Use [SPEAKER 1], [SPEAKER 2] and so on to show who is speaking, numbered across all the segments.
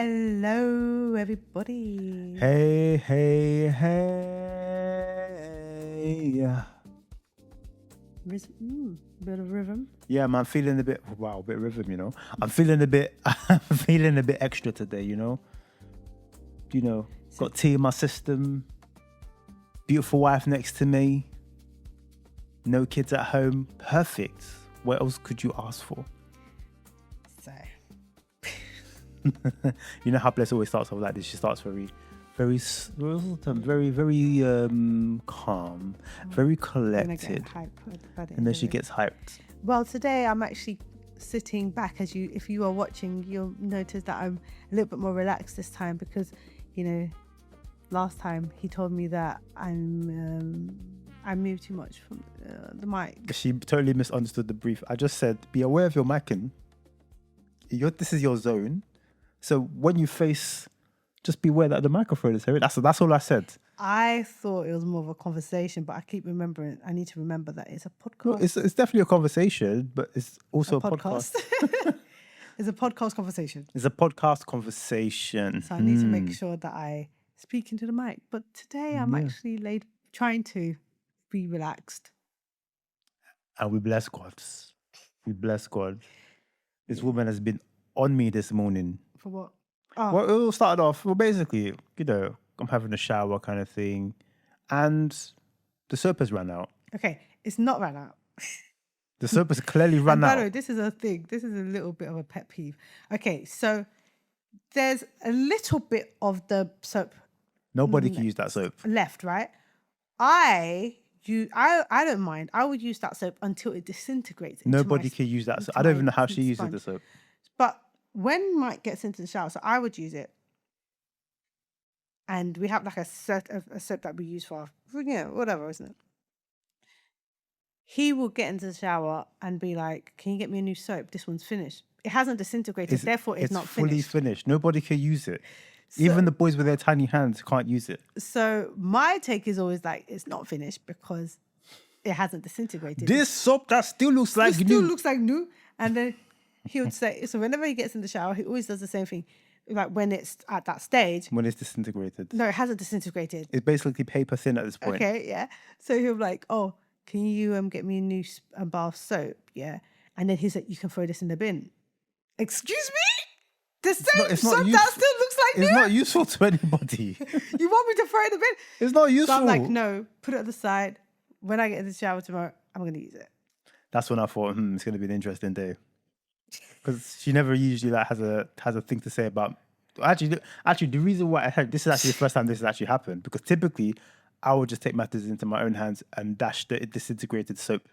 [SPEAKER 1] Hello, everybody.
[SPEAKER 2] Hey.
[SPEAKER 1] Bit of rhythm.
[SPEAKER 2] Yeah, man, feeling a bit rhythm, you know. I'm feeling a bit extra today, you know. Got tea in my system. Beautiful wife next to me. No kids at home. Perfect. What else could you ask for?
[SPEAKER 1] So,
[SPEAKER 2] You know how Bless always starts off like this. She starts very calm, very collected, and then she gets hyped.
[SPEAKER 1] Well, today I'm actually sitting back. If you are watching, you'll notice that I'm a little bit more relaxed this time because, last time he told me that I moved too much from the mic.
[SPEAKER 2] She totally misunderstood the brief. I just said, be aware of your micing. This is your zone. So when you face, just be aware that the microphone is here. That's all I said. I
[SPEAKER 1] thought it was more of a conversation, but I keep remembering. I need to remember that it's a podcast.
[SPEAKER 2] No, it's definitely a conversation, but it's also a podcast.
[SPEAKER 1] It's a podcast conversation.
[SPEAKER 2] It's a podcast conversation.
[SPEAKER 1] So I need to make sure that I speak into the mic. But today I'm actually trying to be relaxed.
[SPEAKER 2] And we bless God. This woman has been on me this morning.
[SPEAKER 1] For what? Oh.
[SPEAKER 2] Well, it all started off, basically, I'm having a shower kind of thing. And the soap has run out.
[SPEAKER 1] Okay, it's not run out.
[SPEAKER 2] The soap has clearly run out.
[SPEAKER 1] By the way, this is a thing. This is a little bit of a pet peeve. Okay, so there's a little bit of the soap.
[SPEAKER 2] Nobody can use that soap.
[SPEAKER 1] Left, right? I don't mind. I would use that soap until it disintegrates.
[SPEAKER 2] Nobody can use that soap. I don't even know how she uses the soap.
[SPEAKER 1] But when Mike gets into the shower, so I would use it. And we have like a soap that we use for whatever, isn't it? He will get into the shower and be like, can you get me a new soap? This one's finished. It hasn't disintegrated, therefore it's not finished.
[SPEAKER 2] It's fully finished. Nobody can use it. So, even the boys with their tiny hands can't use it.
[SPEAKER 1] So my take is always like, it's not finished because it hasn't disintegrated.
[SPEAKER 2] This soap that still looks like new.
[SPEAKER 1] Still looks like new. And then he would say, so whenever he gets in the shower, he always does the same thing. Like when it's at that stage.
[SPEAKER 2] When it's disintegrated.
[SPEAKER 1] No, it hasn't disintegrated.
[SPEAKER 2] It's basically paper thin at this point.
[SPEAKER 1] Okay, yeah. So he'll be like, oh, can you get me a new bar of soap? Yeah. And then he's like, you can throw this in the bin. Excuse me? The same soap that still looks like new?
[SPEAKER 2] It's not useful to anybody.
[SPEAKER 1] You want me to throw it in the bin?
[SPEAKER 2] It's not useful.
[SPEAKER 1] So I'm like, no, put it at the side. When I get in the shower tomorrow, I'm going to use it.
[SPEAKER 2] That's when I thought, it's going to be an interesting day. Because she never usually has a thing to say about. Actually, the reason why this is actually the first time this has actually happened, because typically I would just take matters into my own hands and dash the disintegrated soap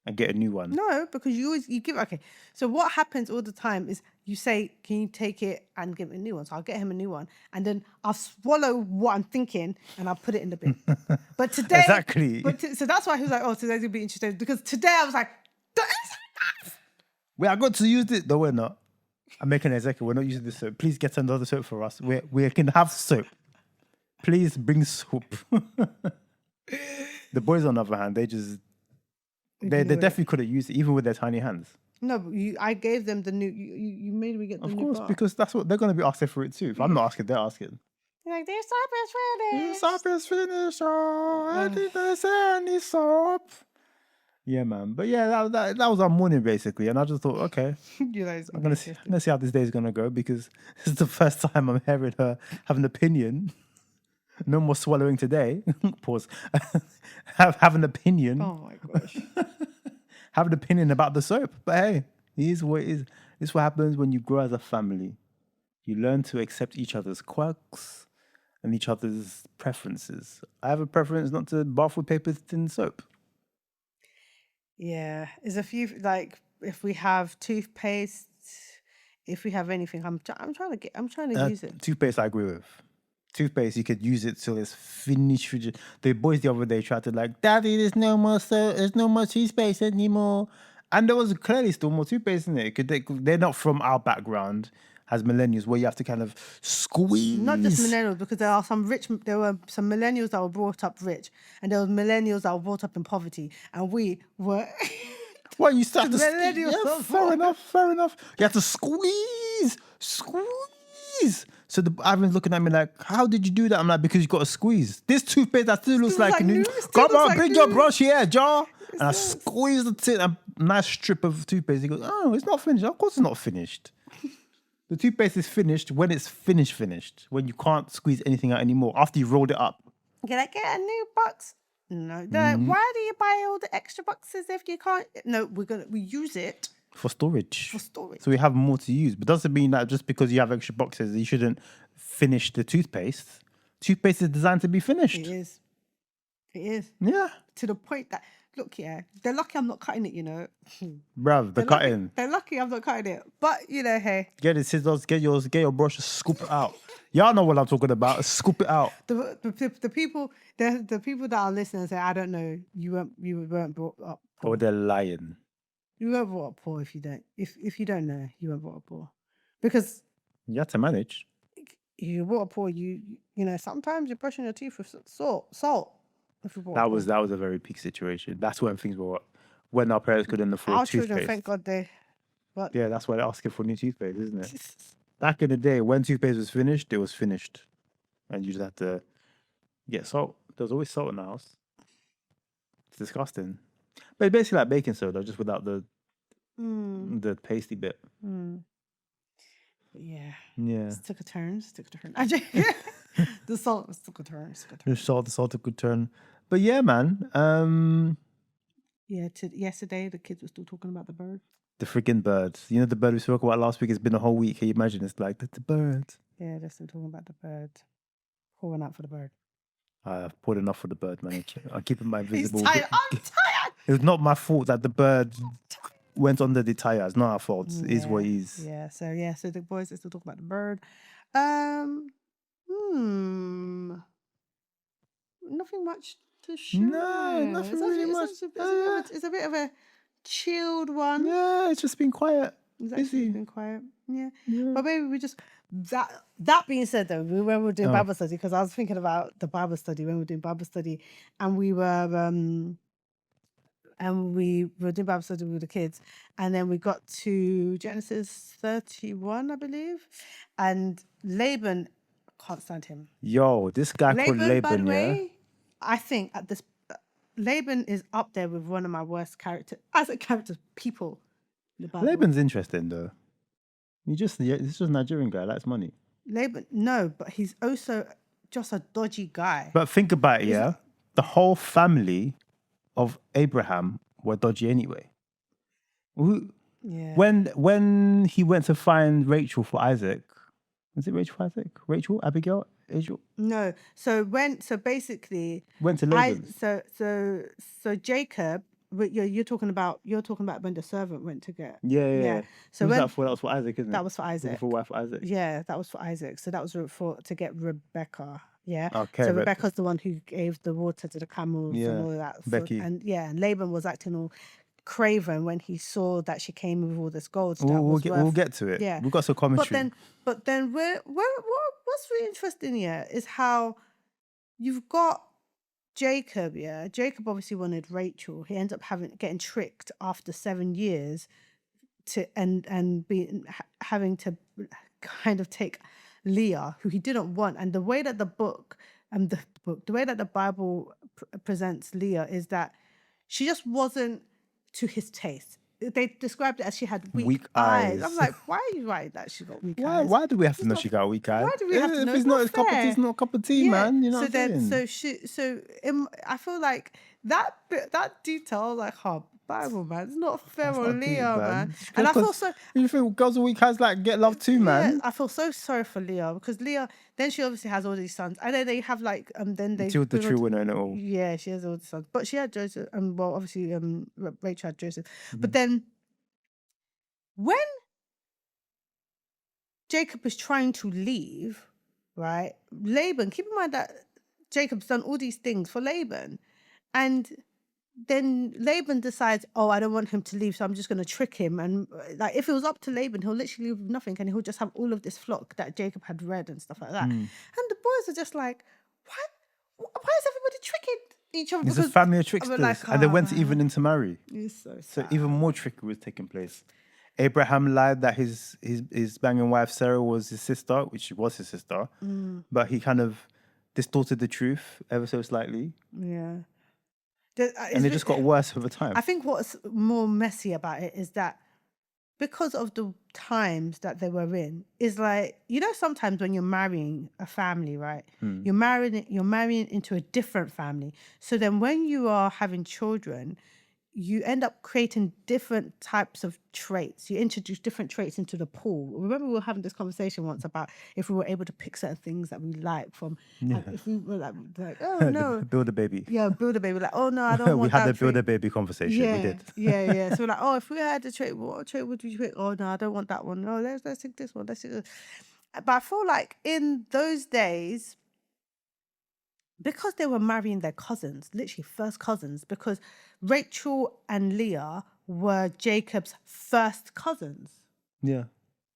[SPEAKER 2] and get a new one.
[SPEAKER 1] No, because you give. Okay, so what happens all the time is you say, "Can you take it and give me a new one?" So I'll get him a new one, and then I'll swallow what I'm thinking and I'll put it in the bin. But today,
[SPEAKER 2] exactly.
[SPEAKER 1] So that's why he was like, "Oh, today's gonna be interesting," because today I was like,
[SPEAKER 2] Wait, I got to use it. No, we're not. I'm making an executive. We're not using this soap. Please get another soap for us. We can have soap. Please bring soap. The boys, on the other hand, they definitely couldn't use it, even with their tiny hands.
[SPEAKER 1] No, but I gave them the new. You made me get the new.
[SPEAKER 2] Of course,
[SPEAKER 1] bar.
[SPEAKER 2] because that's what they're going to be asking for it too. If I'm not asking, they're asking.
[SPEAKER 1] You're like, their soap is finished.
[SPEAKER 2] The soap is finished. Oh, I didn't say any soap. Yeah, man. But yeah, that was our morning basically, and I just thought, okay, I'm gonna see how this day is gonna go, because this is the first time I'm hearing her have an opinion. No more swallowing today. Pause. have an opinion.
[SPEAKER 1] Oh my gosh.
[SPEAKER 2] Have an opinion about the soap. But hey, it is what it is. This is what happens when you grow as a family. You learn to accept each other's quirks and each other's preferences. I have a preference not to bath with paper thin soap.
[SPEAKER 1] Yeah, there's a few, like if we have toothpaste, if we have anything, I'm trying to use it.
[SPEAKER 2] Toothpaste, I agree with. Toothpaste, you could use it till it's finished. The boys the other day tried to like, Daddy, there's no more toothpaste anymore, and there was clearly still more toothpaste in it. They're not from our background as millennials, where you have to kind of squeeze.
[SPEAKER 1] Not just millennials, because there were some millennials that were brought up rich, and there were millennials that were brought up in poverty, and we were.
[SPEAKER 2] Well, you start to fair enough. You have to squeeze. squeeze. So the Ivan's looking at me like, how did you do that? I'm like, because you got to squeeze. This toothpaste that still looks like new. Come on, bring your brush here, jar. And I squeeze the tin, a nice strip of toothpaste. He goes, oh, it's not finished. Of course it's not finished. The toothpaste is finished when it's finished. When you can't squeeze anything out anymore after you rolled it up.
[SPEAKER 1] Can I get a new box? No. They're like, why do you buy all the extra boxes if you can't? No, we use it
[SPEAKER 2] for storage.
[SPEAKER 1] For storage.
[SPEAKER 2] So we have more to use. But doesn't mean that just because you have extra boxes, you shouldn't finish the toothpaste. Toothpaste is designed to be finished.
[SPEAKER 1] It is. It is.
[SPEAKER 2] Yeah.
[SPEAKER 1] To the point that, look, they're lucky I'm not cutting it,
[SPEAKER 2] Bruv, the cutting.
[SPEAKER 1] They're lucky I'm not cutting it. But, hey.
[SPEAKER 2] Get the scissors, get your brush, scoop it out. Y'all know what I'm talking about. Scoop it out.
[SPEAKER 1] The people that are listening say, I don't know, you weren't brought up poor.
[SPEAKER 2] Or they're lying.
[SPEAKER 1] You weren't brought up poor if you don't. If you don't know, you weren't brought up poor. Because
[SPEAKER 2] you have to manage.
[SPEAKER 1] You brought up poor, sometimes you're brushing your teeth with salt.
[SPEAKER 2] That was a very peak situation. That's when things were when our parents couldn't afford
[SPEAKER 1] our
[SPEAKER 2] toothpaste.
[SPEAKER 1] Children, thank God but
[SPEAKER 2] yeah, that's why they're asking for new toothpaste, isn't it? Back in the day, when toothpaste was finished, it was finished. And you just had to get salt. There was always salt in the house. It's disgusting. But it's basically like baking soda, just without the pasty bit.
[SPEAKER 1] Yeah.
[SPEAKER 2] Yeah.
[SPEAKER 1] It took a turn. The salt took a turn.
[SPEAKER 2] The salt took a good turn. But yeah, man.
[SPEAKER 1] Yesterday, the kids were still talking about the bird.
[SPEAKER 2] The freaking bird. You know the bird we spoke about last week? It's been a whole week. Can you imagine? It's like, the bird.
[SPEAKER 1] Yeah, they're still talking about the bird. Pouring out for the bird.
[SPEAKER 2] I've poured enough for the bird, man. I'm keeping my visible.
[SPEAKER 1] He's tired. I'm tired.
[SPEAKER 2] It's not my fault that the bird went under the tire. It's not our fault.
[SPEAKER 1] Yeah.
[SPEAKER 2] It's what it is.
[SPEAKER 1] Yeah. So the boys are still talking about the bird. Nothing much to share.
[SPEAKER 2] No, nothing really much.
[SPEAKER 1] It's a bit of a chilled one.
[SPEAKER 2] Yeah, it's just been quiet.
[SPEAKER 1] It's actually been quiet. Yeah. But maybe we just that being said though, when we were doing Bible study, because I was thinking about the Bible study when we were doing Bible study, and we were doing Bible study with the kids, and then we got to Genesis 31, I believe, and Laban, I can't stand him.
[SPEAKER 2] Yo, this guy called Laban,
[SPEAKER 1] by the way, I think at this Laban is up there with one of my worst people.
[SPEAKER 2] Laban's interesting though. He's just a Nigerian guy, likes money.
[SPEAKER 1] Laban, no, but he's also just a dodgy guy.
[SPEAKER 2] But think about it, the whole family of Abraham were dodgy anyway.
[SPEAKER 1] Yeah.
[SPEAKER 2] When he went to find Rachel for Isaac, was it Rachel for Isaac? Rachel, Abigail, Israel?
[SPEAKER 1] No. So basically
[SPEAKER 2] went to Laban.
[SPEAKER 1] So Jacob. You're talking about when the servant went to get.
[SPEAKER 2] Yeah.
[SPEAKER 1] So
[SPEAKER 2] that was for Isaac, isn't it?
[SPEAKER 1] That was for Isaac.
[SPEAKER 2] For wife for Isaac.
[SPEAKER 1] Yeah, that was for Isaac. So that was to get Rebecca. Yeah.
[SPEAKER 2] Okay.
[SPEAKER 1] So Rebecca's the one who gave the water to the camels and all of that.
[SPEAKER 2] Becky.
[SPEAKER 1] And Laban was acting all craven when he saw that she came with all this gold.
[SPEAKER 2] We'll get to it.
[SPEAKER 1] Yeah.
[SPEAKER 2] We've got some commentary.
[SPEAKER 1] But then what's really interesting here is how you've got Jacob, Jacob obviously wanted Rachel. He ends up getting tricked after 7 years having to kind of take Leah, who he didn't want. And the way that the way that the Bible presents Leah is that she just wasn't to his taste. They described it as she had weak eyes. I'm like, why are you writing that she got weak eyes?
[SPEAKER 2] Why do we have to know she got weak eyes?
[SPEAKER 1] Why do we have to know?
[SPEAKER 2] If it's not his cup of tea, it's not a cup of tea, man. You know what I'm saying?
[SPEAKER 1] I feel like that detail, I was like, Bible, man, it's not fair on Leah, man. And I feel so.
[SPEAKER 2] You think girls with weak eyes get love too, man?
[SPEAKER 1] Yeah, I feel so sorry for Leah because Leah. Then she obviously has all these sons, and then they have then they.
[SPEAKER 2] She the true winner in it all.
[SPEAKER 1] Yeah, she has all the sons, but she had Joseph. Obviously, Rachel had Joseph, but then when Jacob is trying to leave, right? Laban, keep in mind that Jacob's done all these things for Laban, and then Laban decides, I don't want him to leave, so I'm just going to trick him. And if it was up to Laban, he'll literally leave with nothing, and he'll just have all of this flock that Jacob had read and stuff like that. And the boys are just like, why is everybody tricking each other?
[SPEAKER 2] It's a family of tricksters, and they went to even intermarry.
[SPEAKER 1] It's so sad.
[SPEAKER 2] So even more trickery was taking place. Abraham lied that his banging wife Sarah was his sister, which was his sister, but he kind of distorted the truth ever so slightly.
[SPEAKER 1] Yeah.
[SPEAKER 2] And it just got worse over time.
[SPEAKER 1] I think what's more messy about it is that because of the times that they were in, is like, you know, sometimes when you're marrying a family, right? You're marrying into a different family. So then when you are having children, you end up creating different types of traits. You introduce different traits into the pool. Remember we were having this conversation once about if we were able to pick certain things that we like from, if we were like oh no.
[SPEAKER 2] Build a baby.
[SPEAKER 1] Yeah, build a baby. Like, oh no, I don't want
[SPEAKER 2] we had
[SPEAKER 1] that
[SPEAKER 2] the build a baby conversation.
[SPEAKER 1] Yeah,
[SPEAKER 2] we did.
[SPEAKER 1] yeah. So we're like, oh, if we had a trait, what trait would we pick? Oh no, I don't want that one. No, let's take this one. Let's take this. But I feel like in those days, because they were marrying their cousins, literally first cousins, because Rachel and Leah were Jacob's first cousins.
[SPEAKER 2] Yeah.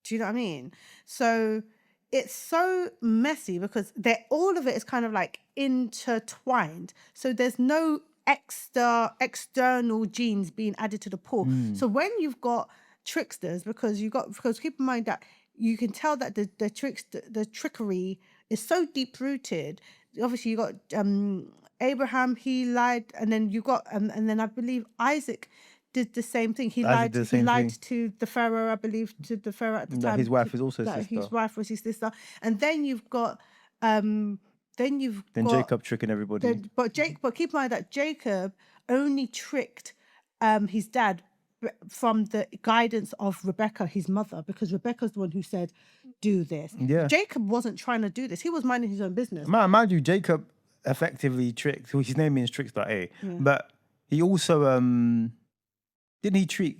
[SPEAKER 1] Do you know what I mean? So it's so messy because all of it is kind of like intertwined. So there's no external genes being added to the pool. So when you've got tricksters, because keep in mind that you can tell that the trickery is so deep rooted. Obviously, you got Abraham. He lied, and then you got and then I believe Isaac did the same thing. He lied to the Pharaoh. I believe to the Pharaoh at the time.
[SPEAKER 2] His wife is also his sister.
[SPEAKER 1] His wife was his sister, and then you've got
[SPEAKER 2] Jacob tricking everybody.
[SPEAKER 1] But keep in mind that Jacob only tricked his dad from the guidance of Rebecca, his mother, because Rebecca's the one who said, do this.
[SPEAKER 2] Yeah.
[SPEAKER 1] Jacob wasn't trying to do this. He was minding his own business.
[SPEAKER 2] Mind you, Jacob effectively tricked, well, his name means trickster, but he also, did he trick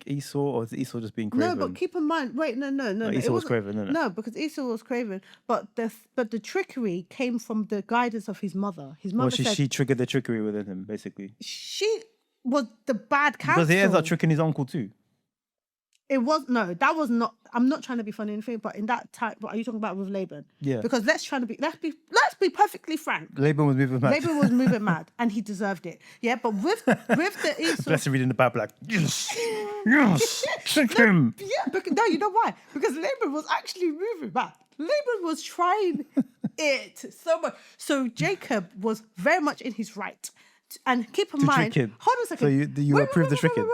[SPEAKER 2] Esau, or is Esau just being craven?
[SPEAKER 1] No, but keep in mind, no.
[SPEAKER 2] Esau was craven, isn't it?
[SPEAKER 1] No, because Esau was craven, but the trickery came from the guidance of his mother. His mother said,
[SPEAKER 2] she triggered the trickery within him, basically.
[SPEAKER 1] She was the bad counsel.
[SPEAKER 2] Because he ends up tricking his uncle too.
[SPEAKER 1] That was not. I'm not trying to be funny or anything, but in that time, what are you talking about with Laban?
[SPEAKER 2] Yeah.
[SPEAKER 1] Because let's be perfectly frank.
[SPEAKER 2] Laban was moving mad.
[SPEAKER 1] And he deserved it. Yeah, but with the Esau.
[SPEAKER 2] Blessed reading the Bible like yes, trick him.
[SPEAKER 1] Yeah, you know why? Because Laban was actually moving mad. Laban was trying it so much. So Jacob was very much in his right. And keep in mind,
[SPEAKER 2] trick him.
[SPEAKER 1] Hold on a second.
[SPEAKER 2] So you approve the tricking?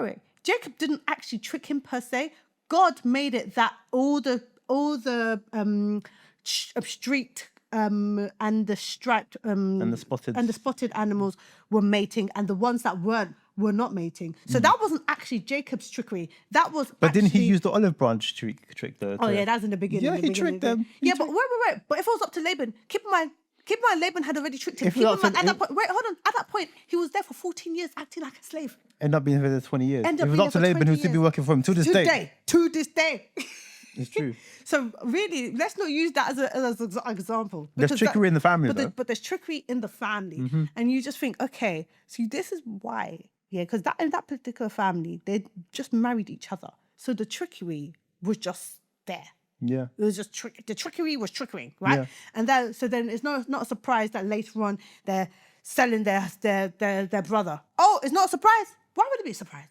[SPEAKER 1] Wait. Jacob didn't actually trick him per se. God made it that all the streaked and the striped and the spotted animals were mating, and the ones that weren't were not mating. So that wasn't actually Jacob's trickery. That was.
[SPEAKER 2] But didn't he use the olive branch trick?
[SPEAKER 1] Oh yeah, that was in the beginning.
[SPEAKER 2] Yeah, he tricked them.
[SPEAKER 1] But wait. But if it was up to Laban, keep in mind, Laban had already tricked him. At that point, he was there for 14 years acting like a slave.
[SPEAKER 2] End up being there for 20 years. If it was up to Laban, who'd still be working for him to this day.
[SPEAKER 1] To this day.
[SPEAKER 2] It's true.
[SPEAKER 1] So really, let's not use that as an example.
[SPEAKER 2] There's trickery in the family,
[SPEAKER 1] but there's trickery in the family. And you just think, okay, so this is why. Yeah, because in that particular family, they just married each other. So the trickery was just there.
[SPEAKER 2] Yeah,
[SPEAKER 1] it was just the trickery was trickering, right? Yeah. And then it's not a surprise that later on they're selling their brother. Oh, it's not a surprise. Why would it be a surprise?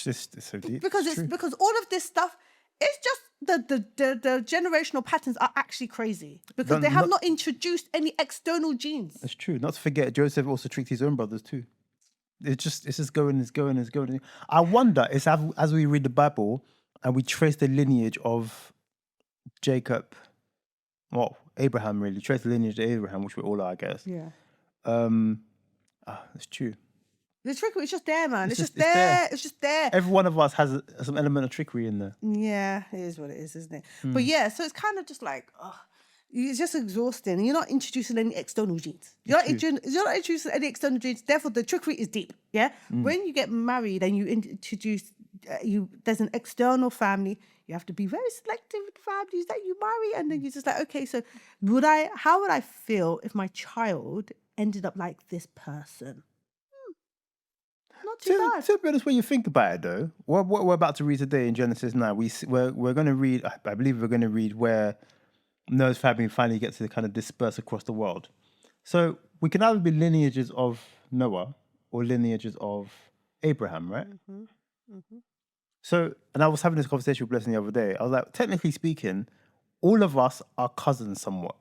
[SPEAKER 2] It's so deep.
[SPEAKER 1] Because all of this stuff, it's just the generational patterns are actually crazy because they have not introduced any external genes.
[SPEAKER 2] That's true. Not to forget, Joseph also tricked his own brothers too. It's just going. I wonder, as we read the Bible and we trace the lineage of Jacob, well, Abraham really, trace the lineage of Abraham, which we all are, I guess.
[SPEAKER 1] Yeah.
[SPEAKER 2] It's true.
[SPEAKER 1] The trickery is just there, man. It's just there.
[SPEAKER 2] Every one of us has some element of trickery in there.
[SPEAKER 1] Yeah, it is what it is, isn't it? But yeah, so it's kind of just like, it's just exhausting. And you're not introducing any external genes. You're not introducing any external genes. Therefore, the trickery is deep. Yeah. When you get married and you introduce, there's an external family. You have to be very selective with the families that you marry, and then you're just like, okay, so how would I feel if my child ended up like this person? Not too bad.
[SPEAKER 2] To be honest, when you think about it, though, what we're about to read today in Genesis 9, we're going to read. I believe we're going to read where Noah's family finally gets to kind of disperse across the world. So we can either be lineages of Noah or lineages of Abraham, right?
[SPEAKER 1] Mm-hmm.
[SPEAKER 2] So, and I was having this conversation with Blessing the other day. I was like, technically speaking, all of us are cousins somewhat.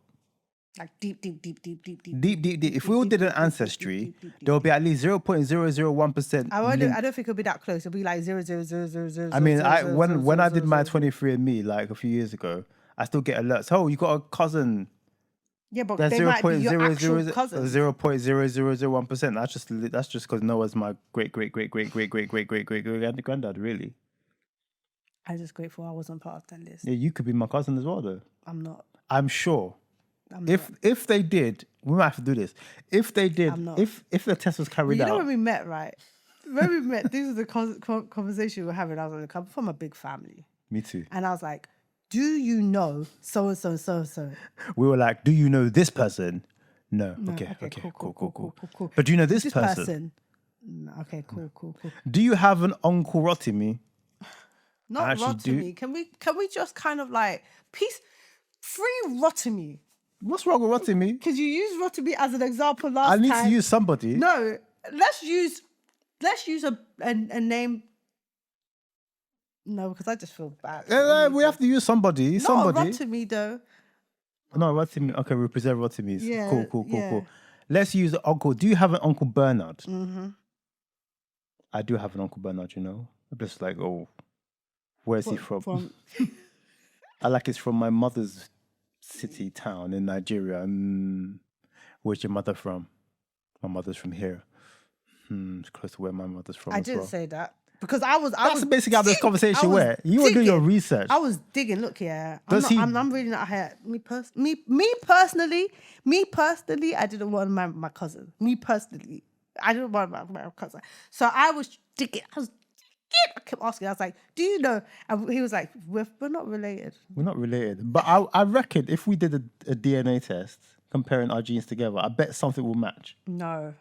[SPEAKER 1] Like deep.
[SPEAKER 2] If we all did an ancestry, there will be at least 0.001%.
[SPEAKER 1] I don't think it'll be that close. It'll be like 0.0000000.
[SPEAKER 2] I mean, when I did my 23andMe like a few years ago, I still get alerts. Oh, you got a cousin.
[SPEAKER 1] Yeah, but they might be your actual cousins.
[SPEAKER 2] 0.0001%. That's just because Noah's my great granddad, really.
[SPEAKER 1] I'm just grateful I wasn't part of that list.
[SPEAKER 2] Yeah, you could be my cousin as well, though.
[SPEAKER 1] I'm not.
[SPEAKER 2] I'm sure. If they did, we might have to do this. If they did, if the test was carried out.
[SPEAKER 1] You know when we met, right? When we met, this is the conversation we were having. I was like, I'm from a big family.
[SPEAKER 2] Me too.
[SPEAKER 1] And I was like, do you know so-and-so, so-and-so?
[SPEAKER 2] We were like, do you know this person? No. Okay, cool. But do you know this person?
[SPEAKER 1] No, okay, cool.
[SPEAKER 2] Do you have an Uncle Rotimi?
[SPEAKER 1] Not Rotimi. Can we just kind of like free Rotimi?
[SPEAKER 2] What's wrong with Rotimi?
[SPEAKER 1] Because you used Rotimi as an example last time.
[SPEAKER 2] I need to use somebody.
[SPEAKER 1] No, let's use a name. No, because I just feel bad.
[SPEAKER 2] We have to use somebody.
[SPEAKER 1] Not Rotimi though.
[SPEAKER 2] No, Rotimi. Okay, we preserve Rotimis. Yeah, cool. Let's use Uncle. Do you have an Uncle Bernard?
[SPEAKER 1] Mm-hmm.
[SPEAKER 2] I do have an Uncle Bernard, you know. I'm just like, where's he from? I like it's from my mother's town in Nigeria. Where's your mother from? My mother's from here. It's close to where my mother's from.
[SPEAKER 1] I didn't say that. Because that's
[SPEAKER 2] basically how this conversation went. You were doing your research.
[SPEAKER 1] I was digging. Look, yeah. I'm really not here. Me personally, I didn't want my cousin. Me personally, I didn't want my cousin. So I was digging. I kept asking. I was like, do you know? And he was like, we're not related.
[SPEAKER 2] We're not related. But I reckon if we did a DNA test comparing our genes together, I bet something will match.
[SPEAKER 1] No.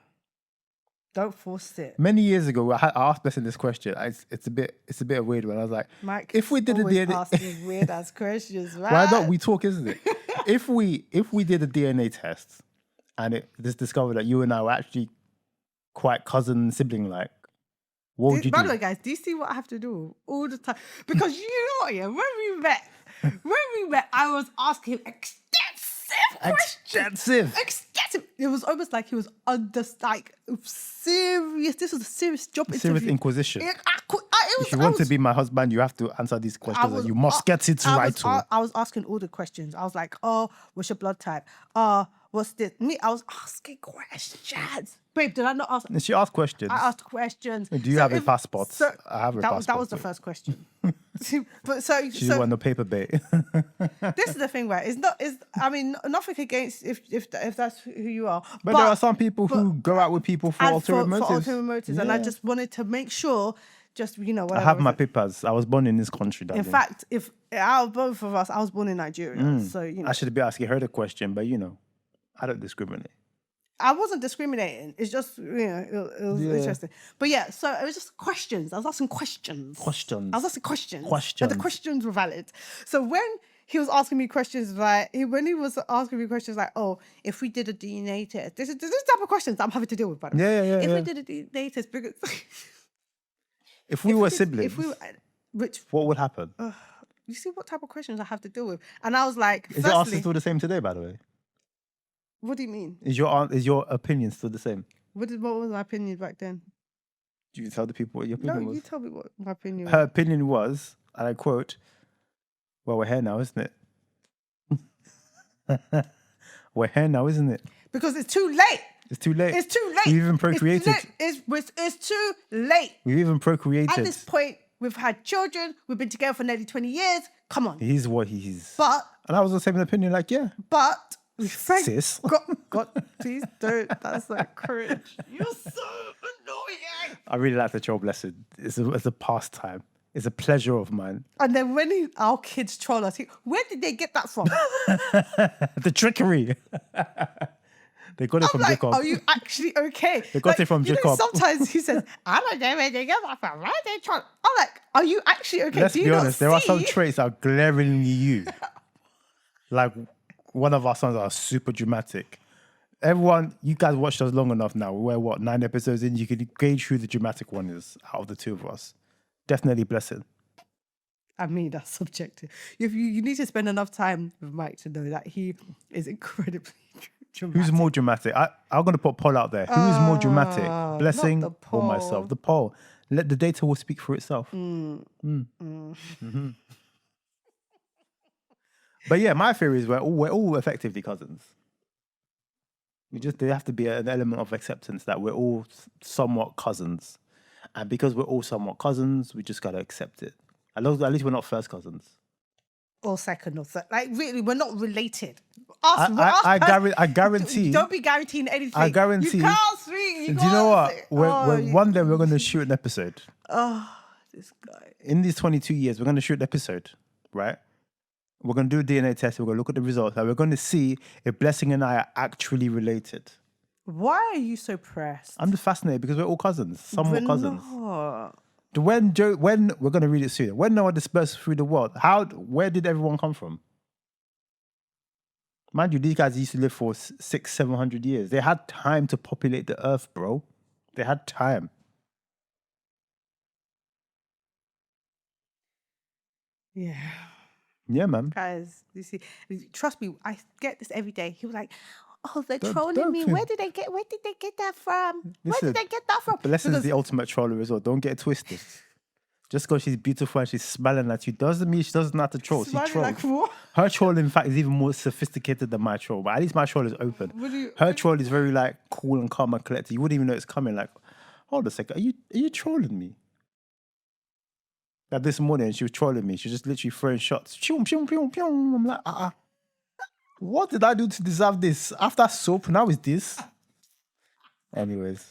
[SPEAKER 1] Don't force it.
[SPEAKER 2] Many years ago, I asked Blessing this question. It's a bit of a weird one. I was like,
[SPEAKER 1] Mike,
[SPEAKER 2] if we did a DNA,
[SPEAKER 1] asking weird ass questions, right?
[SPEAKER 2] Why not? We talk, isn't it? If we did a DNA test and it just discovered that you and I were actually quite cousin sibling like, what would you do?
[SPEAKER 1] By the way, guys, do you see what I have to do all the time? Because you know what, yeah, when we met, I was asking him extensive. It was almost like he was under serious. This was a serious job interview.
[SPEAKER 2] Serious inquisition. If you want to be my husband, you have to answer these questions, and you must get it right.
[SPEAKER 1] I was asking all the questions. I was like, what's your blood type? What's this? I was asking questions. Babe, did I not ask?
[SPEAKER 2] She asked questions.
[SPEAKER 1] I asked questions.
[SPEAKER 2] Do you have a passport? I have a passport.
[SPEAKER 1] That was the first question. But she
[SPEAKER 2] want no paper bait.
[SPEAKER 1] This is the thing, where nothing against if that's who you are.
[SPEAKER 2] But there are some people who go out with people for ulterior motives.
[SPEAKER 1] And I just wanted to make sure. Whatever.
[SPEAKER 2] I have my papers. I was born in this country, darling.
[SPEAKER 1] In fact, if out of both of us, I was born in Nigeria. So,
[SPEAKER 2] I should be asking her the question, but I don't discriminate.
[SPEAKER 1] I wasn't discriminating. It's just, it was interesting. But yeah, so it was just questions. I was asking questions. And the questions were valid. So when he was asking me questions like, if we did a DNA test, this type of questions that I'm having to deal with, by the way. If we did a DNA test, because...
[SPEAKER 2] If we were siblings, what would happen?
[SPEAKER 1] You see what type of questions I have to deal with. And I was like,
[SPEAKER 2] is your answer still the same today, by the way?
[SPEAKER 1] What do you mean?
[SPEAKER 2] Is your opinion still the same?
[SPEAKER 1] What was my opinion back then?
[SPEAKER 2] Do you tell the people what your opinion was?
[SPEAKER 1] No, you tell me what my opinion was.
[SPEAKER 2] Her opinion was, and I quote, well, we're here now, isn't it? We're here now, isn't it?
[SPEAKER 1] Because it's too late.
[SPEAKER 2] It's too late.
[SPEAKER 1] We've
[SPEAKER 2] even procreated.
[SPEAKER 1] It's too late.
[SPEAKER 2] We've even procreated.
[SPEAKER 1] At this point, we've had children. We've been together for nearly 20 years. Come on.
[SPEAKER 2] He's what he is.
[SPEAKER 1] And
[SPEAKER 2] I was the same opinion, like, yeah.
[SPEAKER 1] But...
[SPEAKER 2] Sis.
[SPEAKER 1] God, please don't. That's like cringe. You're so annoying.
[SPEAKER 2] I really like the job lesson. It's a pastime. It's a pleasure of mine.
[SPEAKER 1] And then when our kids troll us, where did they get that from?
[SPEAKER 2] The trickery. They got it from Jacob.
[SPEAKER 1] Are you actually okay?
[SPEAKER 2] They got it from Jacob.
[SPEAKER 1] Sometimes he says, I don't know where they get that from. Why are they trying? I'm like, are you actually okay?
[SPEAKER 2] Let's be honest. There are some traits that are glaringly you. Like, one of our sons are super dramatic. Everyone, you guys watched us long enough now. We're 9 episodes in? You can gauge who the dramatic one is out of the two of us. definitely blessing.
[SPEAKER 1] I mean, that's subjective. You need to spend enough time with Mike to know that he is incredibly dramatic.
[SPEAKER 2] Who's more dramatic? I'm going to put a poll out there. Who is more dramatic? Blessing
[SPEAKER 1] not the
[SPEAKER 2] or myself?
[SPEAKER 1] poll.
[SPEAKER 2] The poll. Let the data will speak for itself. But yeah, my theory is we're all effectively cousins. There have to be an element of acceptance that we're all somewhat cousins. And because we're all somewhat cousins, we just got to accept it. At least we're not first cousins.
[SPEAKER 1] Or second or third. Like, really, we're not related.
[SPEAKER 2] I guarantee.
[SPEAKER 1] Don't be guaranteeing anything.
[SPEAKER 2] I guarantee.
[SPEAKER 1] You can't speak.
[SPEAKER 2] Do you know what? One day we're going to shoot an episode.
[SPEAKER 1] Oh, this guy.
[SPEAKER 2] In these 22 years, we're going to shoot an episode, right? We're going to do a DNA test. We're going to look at the results. And we're going to see if Blessing and I are actually related.
[SPEAKER 1] Why are you so pressed?
[SPEAKER 2] I'm just fascinated because we're all cousins. Somewhat cousins.
[SPEAKER 1] Not.
[SPEAKER 2] When we're going to read it soon. When Noah dispersed through the world, where did everyone come from? Mind you, these guys used to live for 600-700 years. They had time to populate the earth, bro. They had time.
[SPEAKER 1] Yeah.
[SPEAKER 2] Yeah, man.
[SPEAKER 1] Guys, you see, trust me, I get this every day. He was like, "Oh, they're trolling me. Where did they get that from? Where did they get that from?"
[SPEAKER 2] Blessing's the ultimate troller as well. Don't get it twisted. Just because she's beautiful and she's smiling at you doesn't mean she doesn't know how to troll. She trolls.
[SPEAKER 1] Like what?
[SPEAKER 2] Her troll, in fact, is even more sophisticated than my troll. But at least my troll is open. Her troll is very like cool and calm and collected. You wouldn't even know it's coming. Like, hold a second, are you trolling me? Like this morning, she was trolling me. She was just literally throwing shots. Pew, pew, pew, pew. I'm like, what did I do to deserve this? After soap, now is this? Anyways.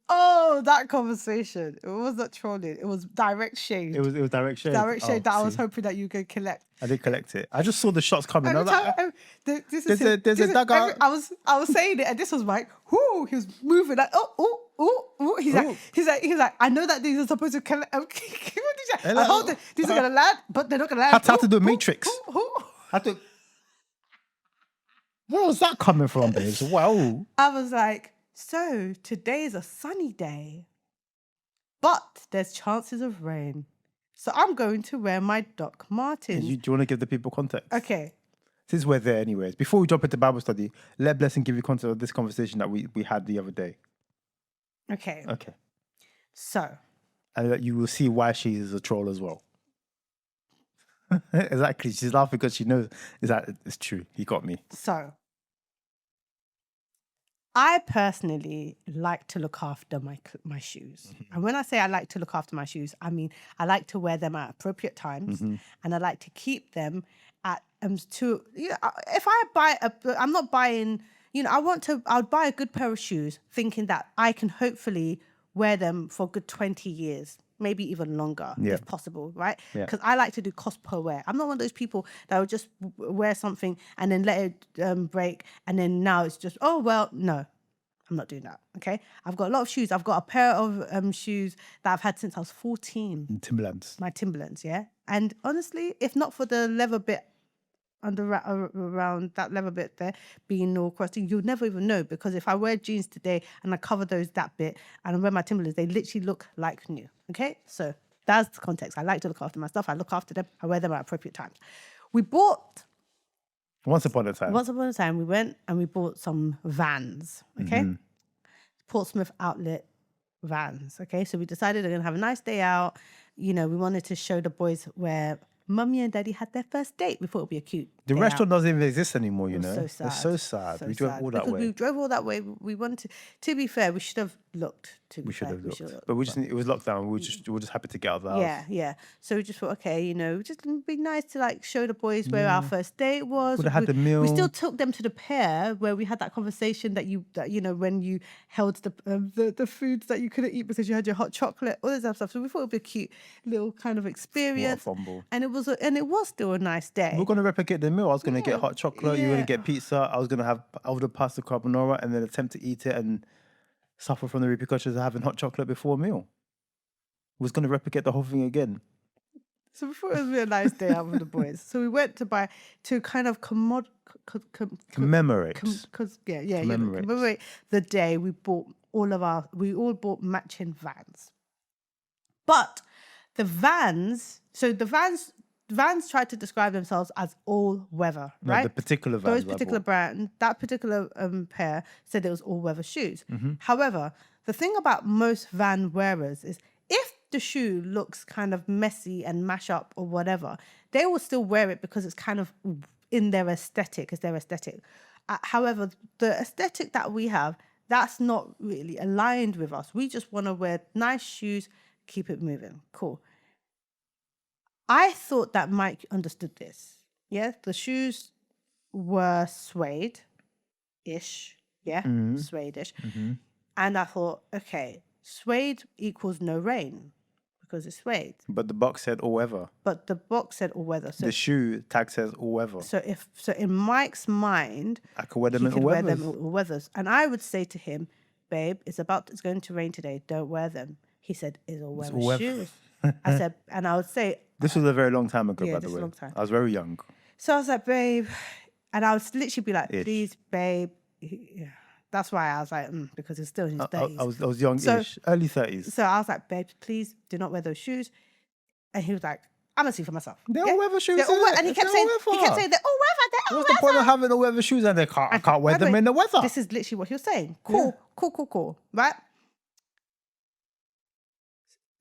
[SPEAKER 1] Oh, that conversation. It wasn't trolling. It was direct shade.
[SPEAKER 2] It was direct shade.
[SPEAKER 1] Direct shade that I was hoping that you could collect.
[SPEAKER 2] I did collect it. I just saw the shots coming. I was like,
[SPEAKER 1] there's a dugout. I was saying it, and this was Mike. Whoo, he was moving like, oh. He's like, I know that these are supposed to collect. I hold it. These are gonna land, but they're not gonna land.
[SPEAKER 2] Had to do a matrix. Where was that coming from, babes? Wow.
[SPEAKER 1] I was like, so today is a sunny day, but there's chances of rain. So I'm going to wear my Doc Martens.
[SPEAKER 2] Do you want to give the people context?
[SPEAKER 1] Okay.
[SPEAKER 2] Since we're there anyways, before we jump into Bible study, let Blessing give you context of this conversation that we had the other day.
[SPEAKER 1] Okay. So.
[SPEAKER 2] And you will see why she is a troll as well. Exactly. She's laughing because she knows it's true. He got me.
[SPEAKER 1] So. I personally like to look after my shoes. Mm-hmm. And when I say I like to look after my shoes, I mean I like to wear them at appropriate times, mm-hmm. and I like to keep them at if I buy I'm not buying, I would buy a good pair of shoes thinking that I can hopefully wear them for a good 20 years, maybe even longer, if possible, right? Because I like to do cost per wear. I'm not one of those people that would just wear something and then let it break, and then now it's just, oh, well, no, I'm not doing that, okay? I've got a lot of shoes. I've got a pair of shoes that I've had since I was 14.
[SPEAKER 2] Timberlands.
[SPEAKER 1] My Timberlands, yeah? And honestly, if not for the leather bit around that leather bit there being all crusty, you'll never even know, because if I wear jeans today and I cover that bit and I wear my Timberlands, they literally look like new. Okay, so that's the context. I like to look after my stuff. I look after them. I wear them at appropriate times.
[SPEAKER 2] Once upon a time,
[SPEAKER 1] we went and we bought some Vans. Okay, mm-hmm. Portsmouth outlet Vans. Okay, so we decided we're gonna have a nice day out. We wanted to show the boys where Mummy and Daddy had their first date. We thought it would be a cute
[SPEAKER 2] The restaurant doesn't even exist anymore, you know.
[SPEAKER 1] So sad.
[SPEAKER 2] It's so sad. We drove all that way.
[SPEAKER 1] We drove all that way. We wanted to be fair, we should have looked.
[SPEAKER 2] We should have looked. But it was lockdown. We were just happy to get out of the house.
[SPEAKER 1] Yeah. So we just thought, okay, just be nice to like show the boys where our first date was.
[SPEAKER 2] Would have had the meal.
[SPEAKER 1] We still took them to the pair where we had that conversation that when you held the foods that you couldn't eat because you had your hot chocolate, all this other stuff. So we thought it would be a cute little kind of experience.
[SPEAKER 2] What a fumble.
[SPEAKER 1] And it was still a nice day.
[SPEAKER 2] We're gonna replicate the meal. I was gonna get hot chocolate. You were gonna get pizza. I was gonna have the pasta carbonara and then attempt to eat it and suffer from the repercussions of having hot chocolate before a meal. Was gonna replicate the whole thing again.
[SPEAKER 1] So before it was a nice day out with the boys. So we went to kind of commemorate the day we all bought matching Vans. But the Vans tried to describe themselves as all-weather, right?
[SPEAKER 2] The particular Vans.
[SPEAKER 1] Those particular brand, that particular pair said it was all-weather shoes. However, the thing about most Van wearers is if the shoe looks kind of messy and mash up or whatever, they will still wear it because it's kind of in their aesthetic, it's their aesthetic. However, the aesthetic that we have, that's not really aligned with us. We just want to wear nice shoes, keep it moving. Cool. I thought that Mike understood this. Yeah, the shoes were suede-ish. Yeah, suede-ish. And I thought, okay, suede equals no rain because it's suede.
[SPEAKER 2] But the box said all weather.
[SPEAKER 1] But the box said all weather. So
[SPEAKER 2] the shoe tag says all weather.
[SPEAKER 1] So in Mike's mind,
[SPEAKER 2] I could wear them
[SPEAKER 1] he
[SPEAKER 2] in
[SPEAKER 1] could
[SPEAKER 2] all
[SPEAKER 1] wear
[SPEAKER 2] weathers.
[SPEAKER 1] them in all weathers. And I would say to him, babe, it's going to rain today. Don't wear them. He said, it's all weather shoes. I said, and I would say,
[SPEAKER 2] this was a very long time ago, by the way.
[SPEAKER 1] this is a long time.
[SPEAKER 2] I was very young.
[SPEAKER 1] So I was like, babe, and I would literally be like, please, babe. Yeah. That's why I was like, because he's still in his 30s.
[SPEAKER 2] I was young-ish, early 30s.
[SPEAKER 1] So I was like, babe, please do not wear those shoes. And he was like, I'm going to see for myself.
[SPEAKER 2] They're all weather shoes,
[SPEAKER 1] and he kept saying, they're all weather,
[SPEAKER 2] What's the point of having all weather shoes and I can't wear them in the weather?
[SPEAKER 1] This is literally what he was saying. Cool. Right?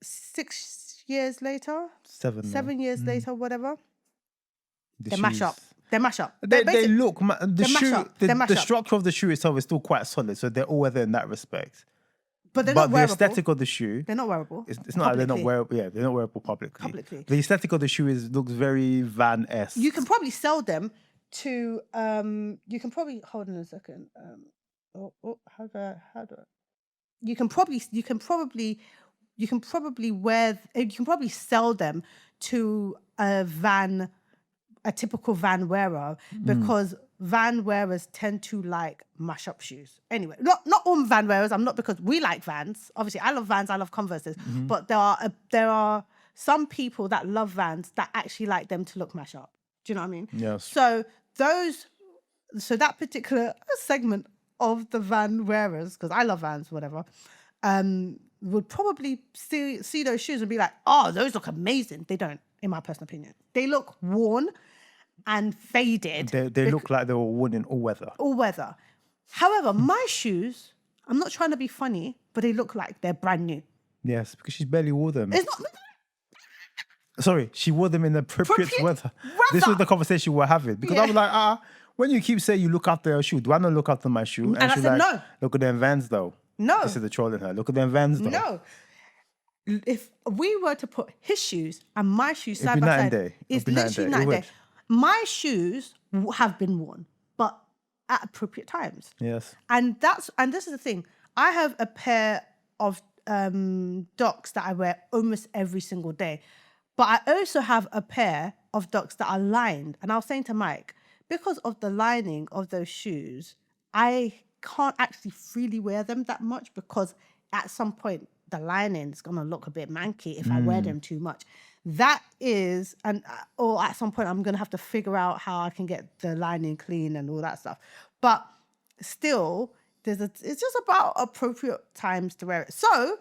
[SPEAKER 1] 6 years later? 7 years later, whatever. They mash up. They
[SPEAKER 2] look, the
[SPEAKER 1] mash
[SPEAKER 2] structure of the shoe itself is still quite solid, so they're all weather in that respect.
[SPEAKER 1] But they're not wearable.
[SPEAKER 2] The aesthetic of the shoe,
[SPEAKER 1] they're not wearable.
[SPEAKER 2] It's not. They're not wearable. Yeah, they're not wearable publicly. The aesthetic of the shoe looks very Van-esque.
[SPEAKER 1] You can probably sell them to. You can probably hold on a second. How do I? You can probably sell them to a typical Van wearer because Van wearers tend to like mash up shoes. Anyway, not all Van wearers. Because we like Vans. Obviously, I love Vans. I love Converses. But there are some people that love Vans that actually like them to look mash up. Do you know what I mean?
[SPEAKER 2] Yes.
[SPEAKER 1] So that particular segment of the Van wearers, because I love Vans, whatever, would probably see those shoes and be like, oh, those look amazing. They don't, in my personal opinion. They look worn and faded.
[SPEAKER 2] They look like they were worn in all weather.
[SPEAKER 1] All weather. However, my shoes, I'm not trying to be funny, but they look like they're brand new.
[SPEAKER 2] Yes, because she's barely wore them.
[SPEAKER 1] It's not...
[SPEAKER 2] Sorry, she wore them in appropriate weather. This was the conversation we were having. Because I was like, when you keep saying you look after your shoe, do I not look after my shoe?
[SPEAKER 1] And I
[SPEAKER 2] she's
[SPEAKER 1] said,
[SPEAKER 2] like,
[SPEAKER 1] no.
[SPEAKER 2] Look at them Vans, though.
[SPEAKER 1] No.
[SPEAKER 2] This is the troll in her. Look at them Vans, though.
[SPEAKER 1] No. If we were to put his shoes and my shoes
[SPEAKER 2] It'd
[SPEAKER 1] side
[SPEAKER 2] be
[SPEAKER 1] by
[SPEAKER 2] night and
[SPEAKER 1] side,
[SPEAKER 2] day.
[SPEAKER 1] it's
[SPEAKER 2] It'd be night and
[SPEAKER 1] literally
[SPEAKER 2] day.
[SPEAKER 1] night
[SPEAKER 2] It
[SPEAKER 1] and day. My shoes have been worn, but at appropriate times.
[SPEAKER 2] Yes.
[SPEAKER 1] And this is the thing. I have a pair of Docs that I wear almost every single day. But I also have a pair of Docs that are lined. And I was saying to Mike, because of the lining of those shoes, I can't actually freely wear them that much because at some point the lining is going to look a bit manky if I wear them too much. That is, or at some point I'm going to have to figure out how I can get the lining clean and all that stuff. But still, it's just about appropriate times to wear it. So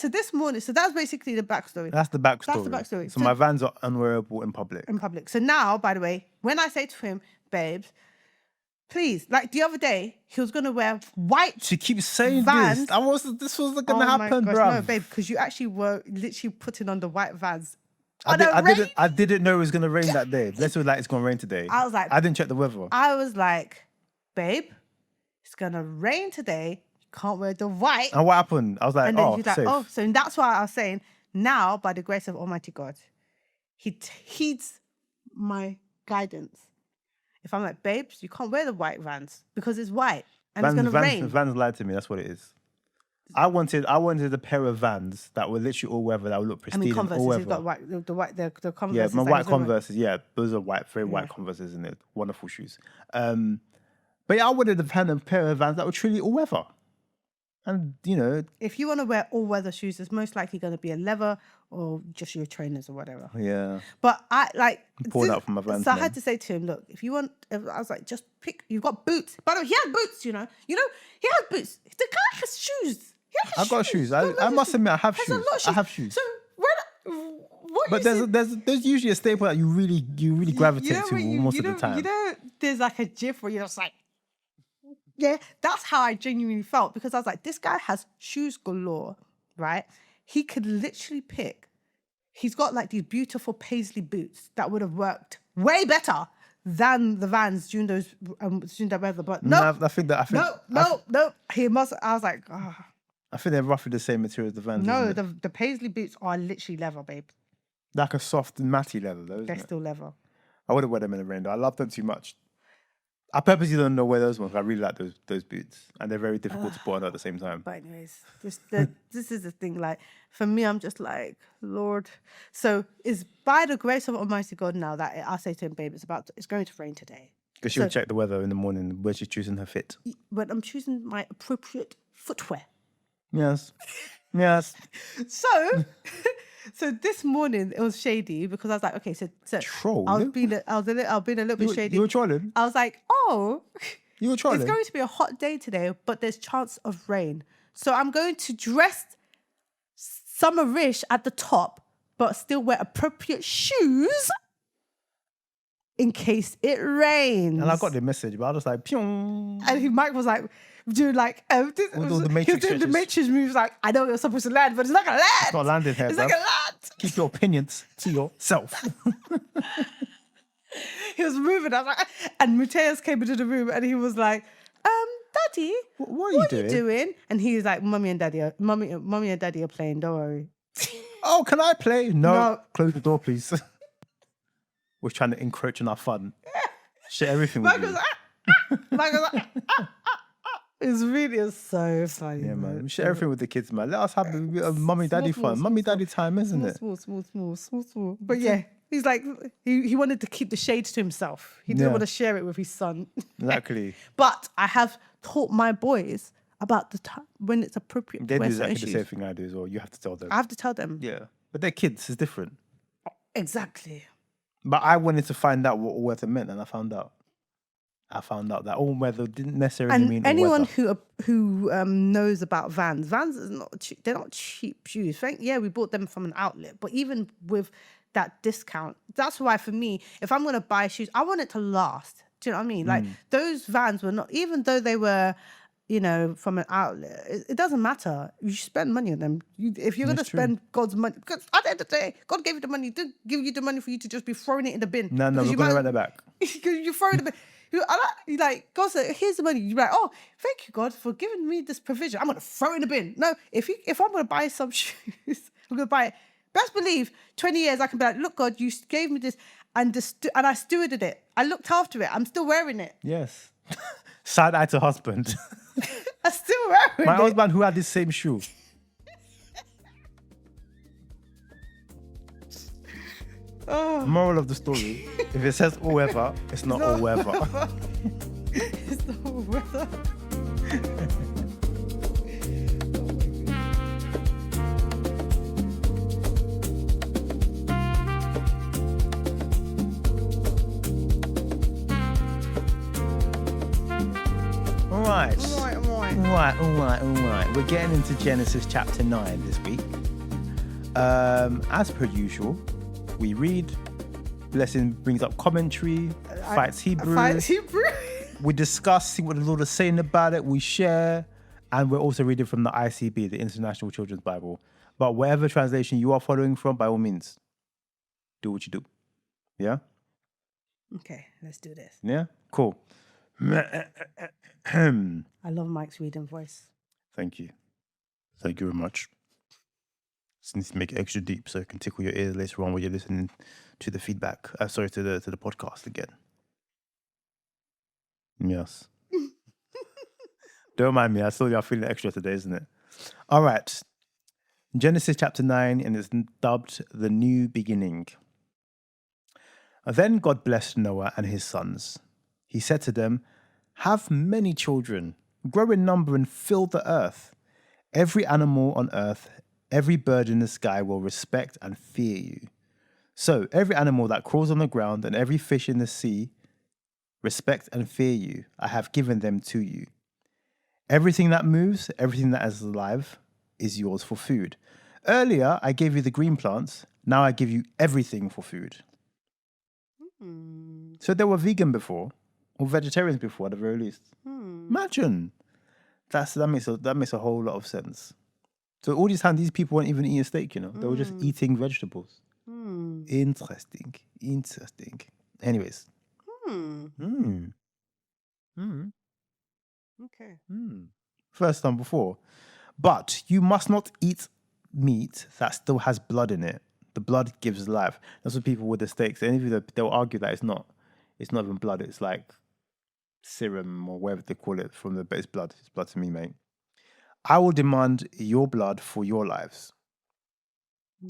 [SPEAKER 1] this morning, that's basically the backstory.
[SPEAKER 2] That's the backstory. So my Vans are unwearable in public.
[SPEAKER 1] So now, by the way, when I say to him, babes, please, like the other day, he was going to wear white
[SPEAKER 2] She keeps saying
[SPEAKER 1] Vans.
[SPEAKER 2] This wasn't going to happen, bro.
[SPEAKER 1] No, babe, because you actually were literally putting on the white Vans.
[SPEAKER 2] I didn't know it was going to rain that day. Let's like it's going to rain today.
[SPEAKER 1] I was like...
[SPEAKER 2] I didn't check the weather.
[SPEAKER 1] I was like, babe, it's going to rain today. You can't wear the white.
[SPEAKER 2] And what happened? I was like,
[SPEAKER 1] and then he's like,
[SPEAKER 2] safe.
[SPEAKER 1] So that's why I was saying, now, by the grace of Almighty God, he heeds my guidance. If I'm like, babes, you can't wear the white Vans because it's white and it's going to rain.
[SPEAKER 2] Vans lied to me. That's what it is. I wanted a pair of Vans that were literally all weather, that would look pristine.
[SPEAKER 1] Converses,
[SPEAKER 2] all
[SPEAKER 1] he's got the Converses.
[SPEAKER 2] Yeah, my white Converses. Yeah, those are very white Converses, isn't it? Wonderful shoes. But yeah, I wanted a pair of Vans that were truly all weather. And,
[SPEAKER 1] if you want to wear all-weather shoes, it's most likely going to be a leather or just your trainers or whatever.
[SPEAKER 2] Yeah.
[SPEAKER 1] But I
[SPEAKER 2] poured out from my Vans.
[SPEAKER 1] So I had to say to him, look, if you want, I was like, you've got boots. By the way, he had boots, He has boots. The guy has shoes.
[SPEAKER 2] I've got shoes. I must admit, I have shoes.
[SPEAKER 1] A lot of shoes.
[SPEAKER 2] I have shoes.
[SPEAKER 1] So what?
[SPEAKER 2] But there's usually a staple that you really gravitate to most of the time.
[SPEAKER 1] There's like a gif where you're just like, yeah, that's how I genuinely felt, because I was like, this guy has shoes galore, right? He could literally pick. He's got like these beautiful paisley boots that would have worked way better than the Vans during that weather. But no, he must. I was like, oh.
[SPEAKER 2] I think they're roughly the same material as the Vans.
[SPEAKER 1] No, the paisley boots are literally leather, babe.
[SPEAKER 2] Like a soft, matty leather, though.
[SPEAKER 1] They're still leather.
[SPEAKER 2] I wouldn't wear them in the rain, though. I love them too much. I purposely don't know where those ones. I really like those boots, and they're very difficult to put on at the same time.
[SPEAKER 1] But anyways, this is the thing. Like for me, I'm just like, Lord. So it's by the grace of Almighty God now that I say to him, babe, it's going to rain today.
[SPEAKER 2] Because she'll check the weather in the morning when she's choosing her fit.
[SPEAKER 1] But I'm choosing my appropriate footwear.
[SPEAKER 2] Yes.
[SPEAKER 1] So this morning it was shady because I was like, okay, so
[SPEAKER 2] troll.
[SPEAKER 1] I was being a little bit shady.
[SPEAKER 2] You were trolling?
[SPEAKER 1] I was like, oh,
[SPEAKER 2] you were trolling.
[SPEAKER 1] It's going to be a hot day today, but there's chance of rain. So I'm going to dress summerish at the top, but still wear appropriate shoes in case it rains.
[SPEAKER 2] And I got the message, but I was like, pyong.
[SPEAKER 1] And Mike was like, doing like
[SPEAKER 2] all the Matrix
[SPEAKER 1] he was doing the Matrix moves like, I know you're supposed to land, but it's not gonna land.
[SPEAKER 2] It's not landing here.
[SPEAKER 1] It's not gonna land.
[SPEAKER 2] Keep your opinions to yourself.
[SPEAKER 1] He was moving. I was like, and Mateus came into the room and he was like, Daddy, what are you doing? And he was like, Mommy and Daddy are playing. Don't worry.
[SPEAKER 2] Oh, can I play? No. Close the door, please. We're trying to encroach on our fun. Share everything with you.
[SPEAKER 1] It's really so funny.
[SPEAKER 2] Yeah, man. We share everything with the kids, man. Let us have a bit of mummy daddy fun. Mummy daddy time, isn't it?
[SPEAKER 1] Small. But yeah, he's like, he wanted to keep the shades to himself. He didn't want to share it with his son.
[SPEAKER 2] Exactly.
[SPEAKER 1] But I have taught my boys about the time when it's appropriate.
[SPEAKER 2] They do exactly the same thing I do as well. You have to tell them.
[SPEAKER 1] I have to tell them.
[SPEAKER 2] Yeah. But they're kids. It's different.
[SPEAKER 1] Exactly.
[SPEAKER 2] But I wanted to find out what all weather meant, and I found out that all weather didn't necessarily mean all
[SPEAKER 1] anyone
[SPEAKER 2] weather.
[SPEAKER 1] who knows about Vans is not cheap. They're not cheap shoes. We bought them from an outlet, but even with that discount, that's why for me, if I'm gonna buy shoes, I want it to last. Do you know what I mean? Like those Vans were not, even though they were, from an outlet, it doesn't matter. You spend money on them. If you're going to spend God's money, because at the end of the day, God gave you the money. He didn't give you the money for you to just be throwing it in the bin.
[SPEAKER 2] No, we're going to rent it back.
[SPEAKER 1] You throw it in the bin. You like, God said, here's the money. You're like, oh, thank you, God, for giving me this provision. I'm going to throw it in the bin. No, if I'm going to buy some shoes, I'm going to buy it. Best believe, 20 years, I can be like, look, God, you gave me this, and I stewarded it. I looked after it. I'm still wearing it.
[SPEAKER 2] Yes. Side eye to husband.
[SPEAKER 1] I'm still wearing it.
[SPEAKER 2] My husband who had this same shoe. Moral of the story, if it says all weather, it's not all weather.
[SPEAKER 1] It's not all weather.
[SPEAKER 2] Right. We're getting into Genesis chapter 9 this week. As per usual, we read, Blessing brings up commentary, fights Hebrew. We discuss, see what the Lord is saying about it, we share, and we're also reading from the ICB, the International Children's Bible. But whatever translation you are following from, by all means, do what you do. Yeah?
[SPEAKER 1] Okay, let's do this.
[SPEAKER 2] Yeah? Cool.
[SPEAKER 1] I love Mike's reading voice.
[SPEAKER 2] Thank you very much. Just need to make it extra deep so it can tickle your ears later on when you're listening to the feedback. To the podcast again. Yes. Don't mind me. I saw you are feeling extra today, isn't it? All right. Genesis chapter 9, and it's dubbed The New Beginning. Then God blessed Noah and his sons. He said to them, have many children, grow in number and fill the earth. Every animal on earth, every bird in the sky will respect and fear you. So every animal that crawls on the ground and every fish in the sea respect and fear you. I have given them to you. Everything that moves, everything that is alive is yours for food. Earlier, I gave you the green plants. Now I give you everything for food. So they were vegan before, or vegetarians before at the very least. Imagine. That makes a whole lot of sense. So all this time, these people weren't even eating steak, you know. They were just eating vegetables. Interesting. Anyways.
[SPEAKER 1] Okay.
[SPEAKER 2] First time before. But you must not eat meat that still has blood in it. The blood gives life. That's what people with the steaks. And they'll argue that it's not even blood. It's like serum or whatever they call it but it's blood. It's blood to me, mate. I will demand your blood for your lives.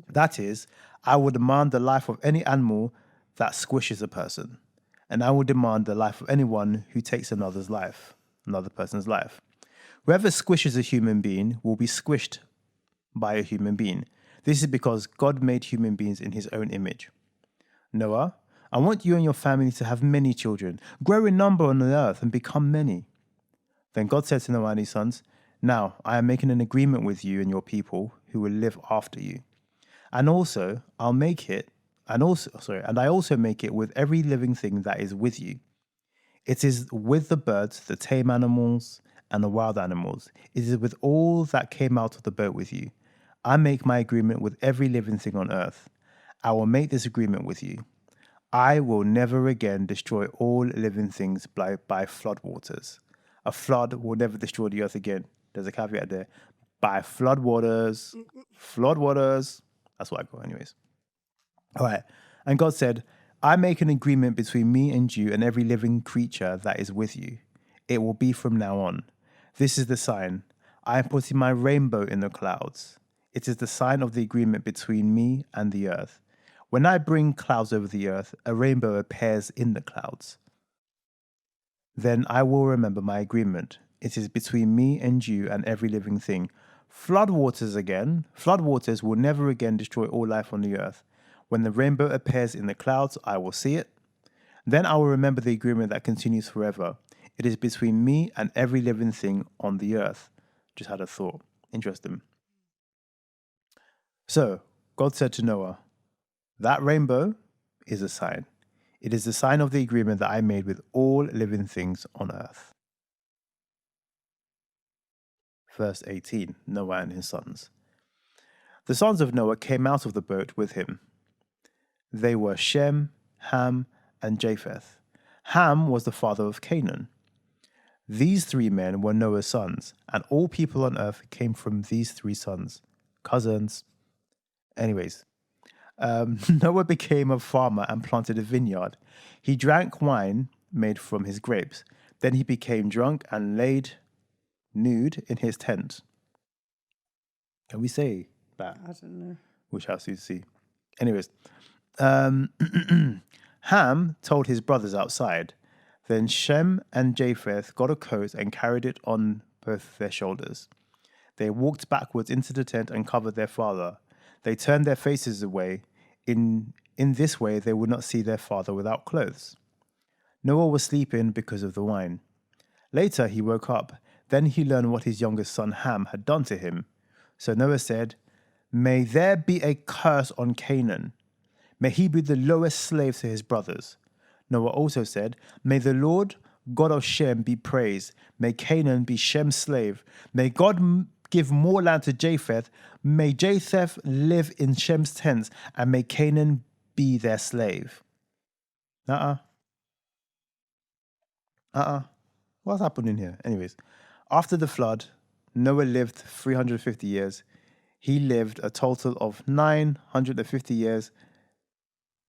[SPEAKER 2] That is, I will demand the life of any animal that squishes a person. And I will demand the life of anyone who takes another person's life. Whoever squishes a human being will be squished by a human being. This is because God made human beings in his own image. Noah, I want you and your family to have many children, grow in number on the earth and become many. Then God said to Noah and his sons, now I am making an agreement with you and your people who will live after you. And I also make it with every living thing that is with you. It is with the birds, the tame animals, and the wild animals. It is with all that came out of the boat with you. I make my agreement with every living thing on earth. I will make this agreement with you. I will never again destroy all living things by floodwaters. A flood will never destroy the earth again. There's a caveat there. By floodwaters. Floodwaters. That's what I got anyways. All right. And God said, I make an agreement between me and you and every living creature that is with you. It will be from now on. This is the sign. I am putting my rainbow in the clouds. It is the sign of the agreement between me and the earth. When I bring clouds over the earth, a rainbow appears in the clouds. Then I will remember my agreement. It is between me and you and every living thing. Floodwaters will never again destroy all life on the earth. When the rainbow appears in the clouds, I will see it. Then I will remember the agreement that continues forever. It is between me and every living thing on the earth. Just had a thought. Interesting. So, God said to Noah, that rainbow is a sign. It is the sign of the agreement that I made with all living things on earth. Verse 18, Noah and his sons. The sons of Noah came out of the boat with him. They were Shem, Ham, and Japheth. Ham was the father of Canaan. These three men were Noah's sons, and all people on earth came from these three sons, cousins. Anyways, Noah became a farmer and planted a vineyard. He drank wine made from his grapes. Then he became drunk and laid nude in his tent. Can we say that?
[SPEAKER 1] I don't know.
[SPEAKER 2] We shall soon see. Anyways, Ham told his brothers outside. Then Shem and Japheth got a coat and carried it on both their shoulders. They walked backwards into the tent and covered their father. They turned their faces away. In this way, they would not see their father without clothes. Noah was sleeping because of the wine. Later, he woke up. Then he learned what his youngest son Ham had done to him. So Noah said, may there be a curse on Canaan. May he be the lowest slave to his brothers. Noah also said, may the Lord God of Shem be praised. May Canaan be Shem's slave. May God give more land to Japheth. May Japheth live in Shem's tents, and may Canaan be their slave. What's happening here? Anyways, after the flood, Noah lived 350 years. He lived a total of 950 years.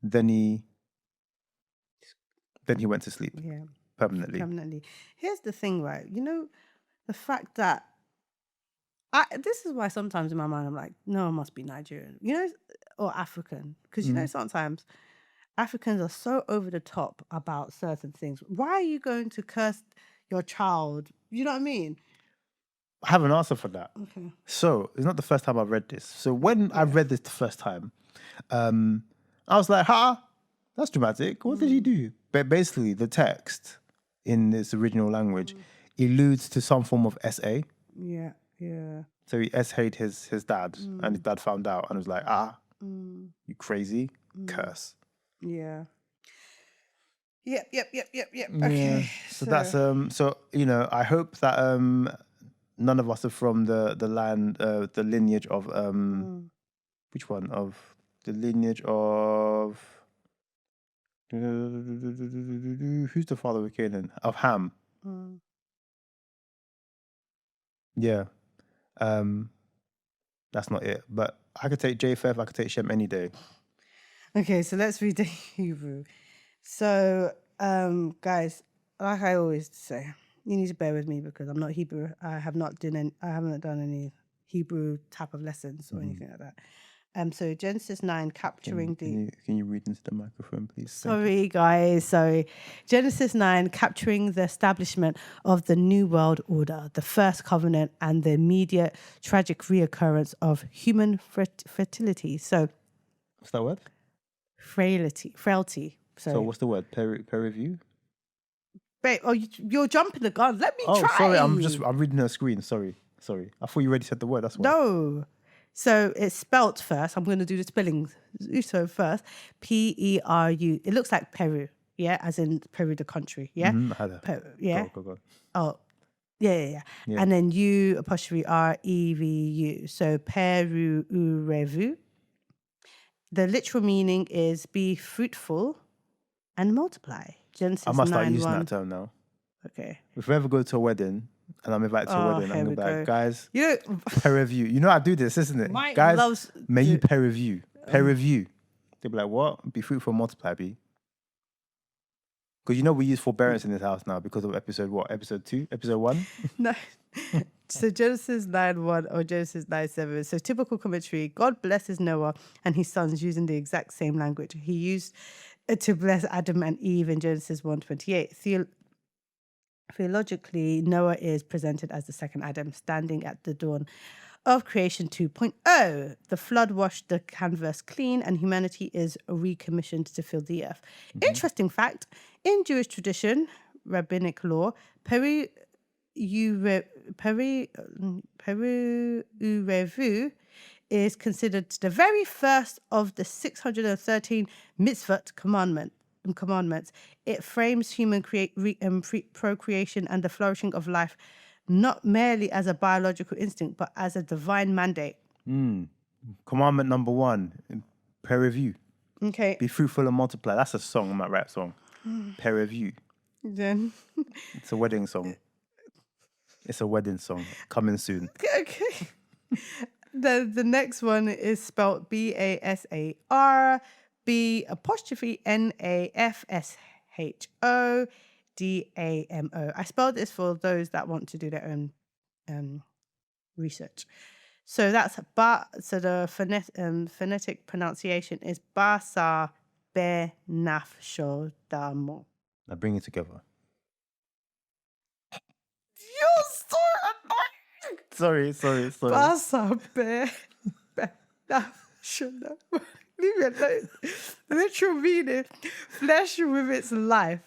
[SPEAKER 2] Then he went to sleep.
[SPEAKER 1] Yeah.
[SPEAKER 2] Permanently.
[SPEAKER 1] Here's the thing, right? You know, the fact that this is why sometimes in my mind I'm like, no, it must be Nigerian, you know, or African. Because, you know, sometimes Africans are so over the top about certain things. Why are you going to curse your child? You know what I mean?
[SPEAKER 2] I have an answer for that.
[SPEAKER 1] Okay.
[SPEAKER 2] So, it's not the first time I've read this. So, when I read this the first time, I was like, that's dramatic. What did he do? But basically, the text in its original language alludes to some form of SA.
[SPEAKER 1] Yeah.
[SPEAKER 2] So he SA'd his dad, and his dad found out and was like, you crazy, curse.
[SPEAKER 1] Yeah. Yep. Okay.
[SPEAKER 2] So that's so I hope that none of us are from the land the lineage of which one of the lineage of who's the father of Canaan? Of Ham. Yeah. That's not it. But I could take Japheth, I could take Shem any day.
[SPEAKER 1] Okay, so let's read the Hebrew. So, guys, like I always say, you need to bear with me because I'm not Hebrew. I haven't done any Hebrew type of lessons or anything like that. So Genesis 9 capturing
[SPEAKER 2] Can you read into the microphone, please?
[SPEAKER 1] Sorry, guys. Sorry. Genesis 9 capturing the establishment of the New World Order, the first covenant, and the immediate tragic reoccurrence of human fertility. So,
[SPEAKER 2] what's that word?
[SPEAKER 1] Frailty.
[SPEAKER 2] So what's the word? Peer review?
[SPEAKER 1] Babe, you're jumping the gun. Let me try.
[SPEAKER 2] Oh, sorry. I'm reading her screen. Sorry. I thought you already said the word. That's why.
[SPEAKER 1] No. So it's spelt first. I'm going to do the spelling. So first, Peru. It looks like Peru, yeah, as in Peru, the country, yeah.
[SPEAKER 2] I had that.
[SPEAKER 1] Yeah.
[SPEAKER 2] Go.
[SPEAKER 1] Oh, yeah. And then U'(REVU). So Peru Urevu. The literal meaning is be fruitful and multiply. Genesis 9:1.
[SPEAKER 2] I must start using that term now.
[SPEAKER 1] Okay.
[SPEAKER 2] If we ever go to a wedding and I'm invited to a wedding, I'm going to be like, guys, peer review. You know I do this, isn't it? Guys, may you peer review. Peer review. They'll be like, what? Be fruitful and multiply, be. Because we use forbearance in this house now because of episode 2? Episode 1?
[SPEAKER 1] No. So Genesis 9:1 or Genesis 9:7. So typical commentary. God blesses Noah and his sons using the exact same language he used to bless Adam and Eve in Genesis 1:28. Theologically, Noah is presented as the second Adam, standing at the dawn of creation 2.0. The flood washed the canvas clean and humanity is recommissioned to fill the earth. Interesting fact, in Jewish tradition, rabbinic law, Peru Urevu is considered the very first of the 613 mitzvot commandments. It frames human procreation and the flourishing of life not merely as a biological instinct, but as a divine mandate.
[SPEAKER 2] Commandment number 1, peer review.
[SPEAKER 1] Okay.
[SPEAKER 2] Be fruitful and multiply. That's a song, I might rap song. Peer review.
[SPEAKER 1] Then
[SPEAKER 2] it's a wedding song. It's a wedding song coming soon.
[SPEAKER 1] Okay. The next one is spelled BASAR BAPOSTNAFSHODAMO. I spelled this for those that want to do their own research. So that's so the phonetic pronunciation is Basa Benafshodamo.
[SPEAKER 2] Now bring it together.
[SPEAKER 1] You're so annoying.
[SPEAKER 2] Sorry.
[SPEAKER 1] Basa Benafshodamo. Leave me alone. Literal meaning, flesh with its life.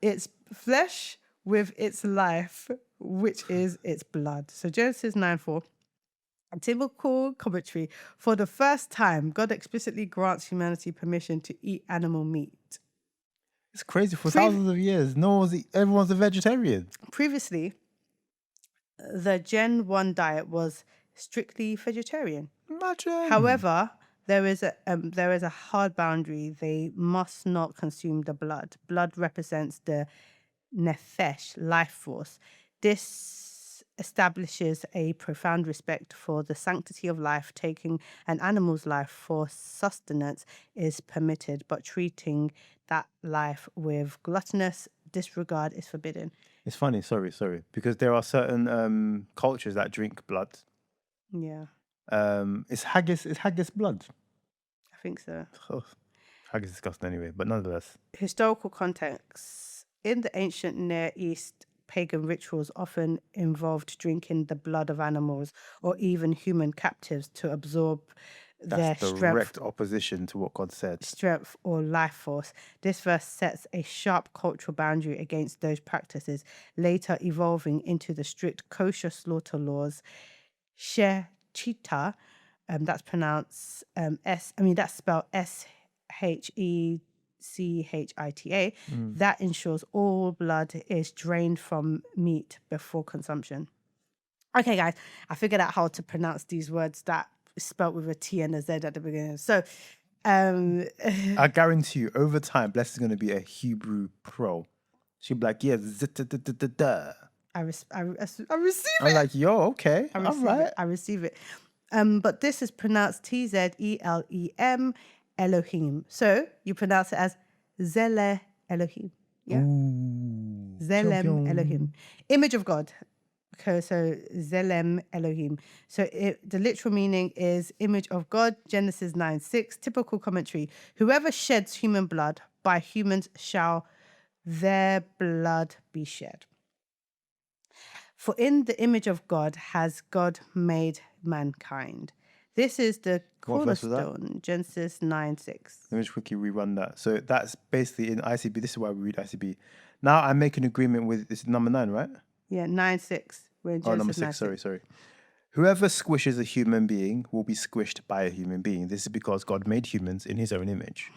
[SPEAKER 1] It's flesh with its life, which is its blood. So Genesis 9:4. A typical commentary. For the first time, God explicitly grants humanity permission to eat animal meat.
[SPEAKER 2] It's crazy. For thousands of years, everyone's a vegetarian.
[SPEAKER 1] Previously, the Gen 1 diet was strictly vegetarian.
[SPEAKER 2] Imagine.
[SPEAKER 1] However, there is a hard boundary. They must not consume the blood. Blood represents the nefesh, life force. This establishes a profound respect for the sanctity of life. Taking an animal's life for sustenance is permitted, but treating that life with gluttonous disregard is forbidden.
[SPEAKER 2] It's funny, sorry, because there are certain cultures that drink blood.
[SPEAKER 1] Yeah.
[SPEAKER 2] Is haggis blood?
[SPEAKER 1] I think so.
[SPEAKER 2] Oh, haggis is disgusting anyway, but nonetheless.
[SPEAKER 1] Historical context. In the ancient Near East, pagan rituals often involved drinking the blood of animals or even human captives to absorb their
[SPEAKER 2] direct opposition to what God said.
[SPEAKER 1] Strength or life force. This verse sets a sharp cultural boundary against those practices, later evolving into the strict kosher slaughter laws. Shechita, that's pronounced that's spelled Shechita. That ensures all blood is drained from meat before consumption. Okay, guys, I figured out how to pronounce these words that spelled with a T and a Z at the beginning. So,
[SPEAKER 2] I guarantee you, over time, Bless is going to be a Hebrew pro. She'll be like, yeah,
[SPEAKER 1] I receive it.
[SPEAKER 2] I'm like, yo, okay, all right.
[SPEAKER 1] I receive it. But this is pronounced Tzelem Elohim. So you pronounce it as Zele Elohim. Yeah.
[SPEAKER 2] Ooh,
[SPEAKER 1] Zelem Elohim. Image of God. Okay, so Zelem Elohim. So the literal meaning is image of God, Genesis 9:6. Typical commentary. Whoever sheds human blood, by humans shall their blood be shed. For in the image of God has God made mankind. This is the cornerstone, Genesis 9:6.
[SPEAKER 2] Let me just quickly rerun that. So that's basically in ICB. This is why we read ICB. Now I make an agreement with, it's number 9, right?
[SPEAKER 1] Yeah, 9:6. We're in Genesis
[SPEAKER 2] number 6. Sorry. Whoever squishes a human being will be squished by a human being. This is because God made humans in his own image.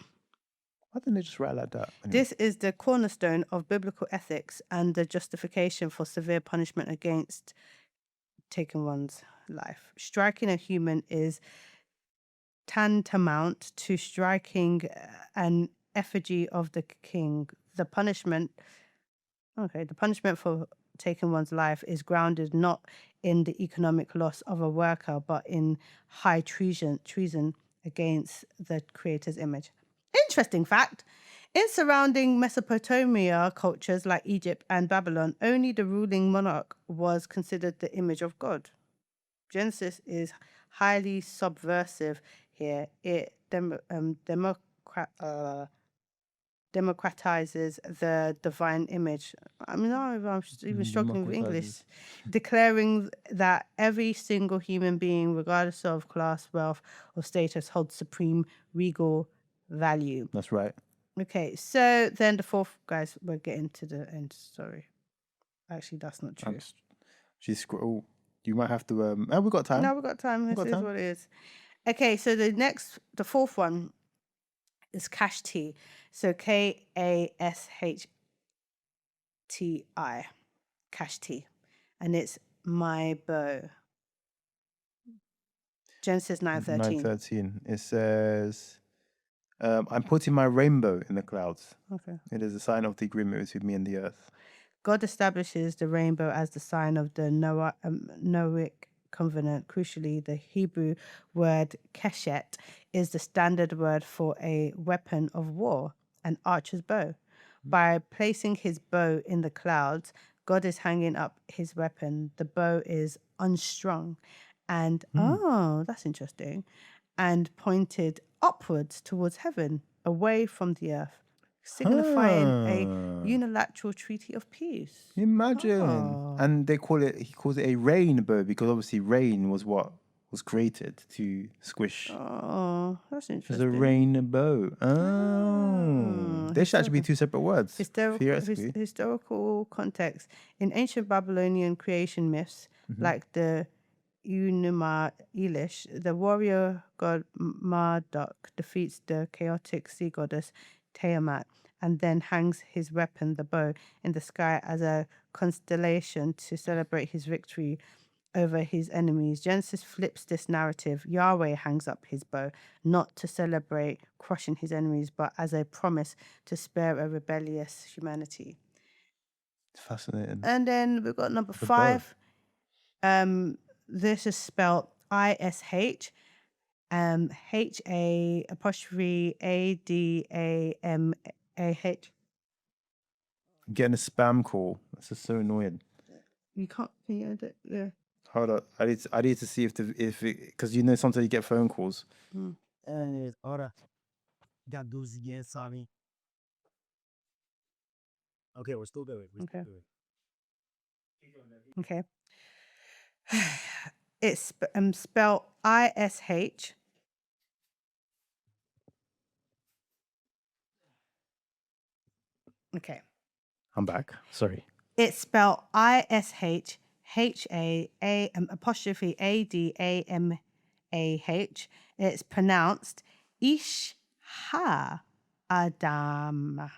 [SPEAKER 2] Why didn't they just write like that?
[SPEAKER 1] Anyway. This is the cornerstone of biblical ethics and the justification for severe punishment against taking one's life. Striking a human is tantamount to striking an effigy of the king. The punishment for taking one's life is grounded not in the economic loss of a worker, but in high treason against the creator's image. Interesting fact. In surrounding Mesopotamia cultures like Egypt and Babylon, only the ruling monarch was considered the image of God. Genesis is highly subversive here. It democratizes the divine image. I'm even struggling with English. Declaring that every single human being, regardless of class, wealth, or status, holds supreme regal value.
[SPEAKER 2] That's right.
[SPEAKER 1] Okay, so then the fourth, guys, we're getting to the end. Sorry. Actually, that's not true.
[SPEAKER 2] You might have to. We've got time.
[SPEAKER 1] No, we've got time. This is what it is. Okay, so the fourth one is Kashti. So Kashti. Kashti. And it's my bow. Genesis 9:13.
[SPEAKER 2] 9:13. It says, I'm putting my rainbow in the clouds.
[SPEAKER 1] Okay.
[SPEAKER 2] It is a sign of the agreement between me and the earth.
[SPEAKER 1] God establishes the rainbow as the sign of the Noahic covenant. Crucially, the Hebrew word keshet is the standard word for a weapon of war, an archer's bow. By placing his bow in the clouds, God is hanging up his weapon. The bow is unstrung and, that's interesting, and pointed upwards towards heaven, away from the earth, signifying a unilateral treaty of peace.
[SPEAKER 2] Imagine. And he calls it a rainbow because obviously rain was what was created to squish.
[SPEAKER 1] Oh, that's interesting.
[SPEAKER 2] It's a rainbow. They should actually be two separate words.
[SPEAKER 1] Historical context. In ancient Babylonian creation myths, like the Enuma Elish, the warrior god Marduk defeats the chaotic sea goddess Tiamat and then hangs his weapon, the bow, in the sky as a constellation to celebrate his victory over his enemies. Genesis flips this narrative. Yahweh hangs up his bow, not to celebrate crushing his enemies, but as a promise to spare a rebellious humanity.
[SPEAKER 2] Fascinating.
[SPEAKER 1] And then we've got number 5. This is spelled ISH, HA''ADAMAH.
[SPEAKER 2] I'm getting a spam call. This is so annoying.
[SPEAKER 1] You can't. Can you edit there?
[SPEAKER 2] Hold up. I need to see if because sometimes you get phone calls.
[SPEAKER 3] Okay, we're still going.
[SPEAKER 1] Okay. It's spelled ISH, Okay.
[SPEAKER 2] I'm back. Sorry.
[SPEAKER 1] It's spelled ISHHA apostrophe ADAMAH. It's pronounced Ishha Adama.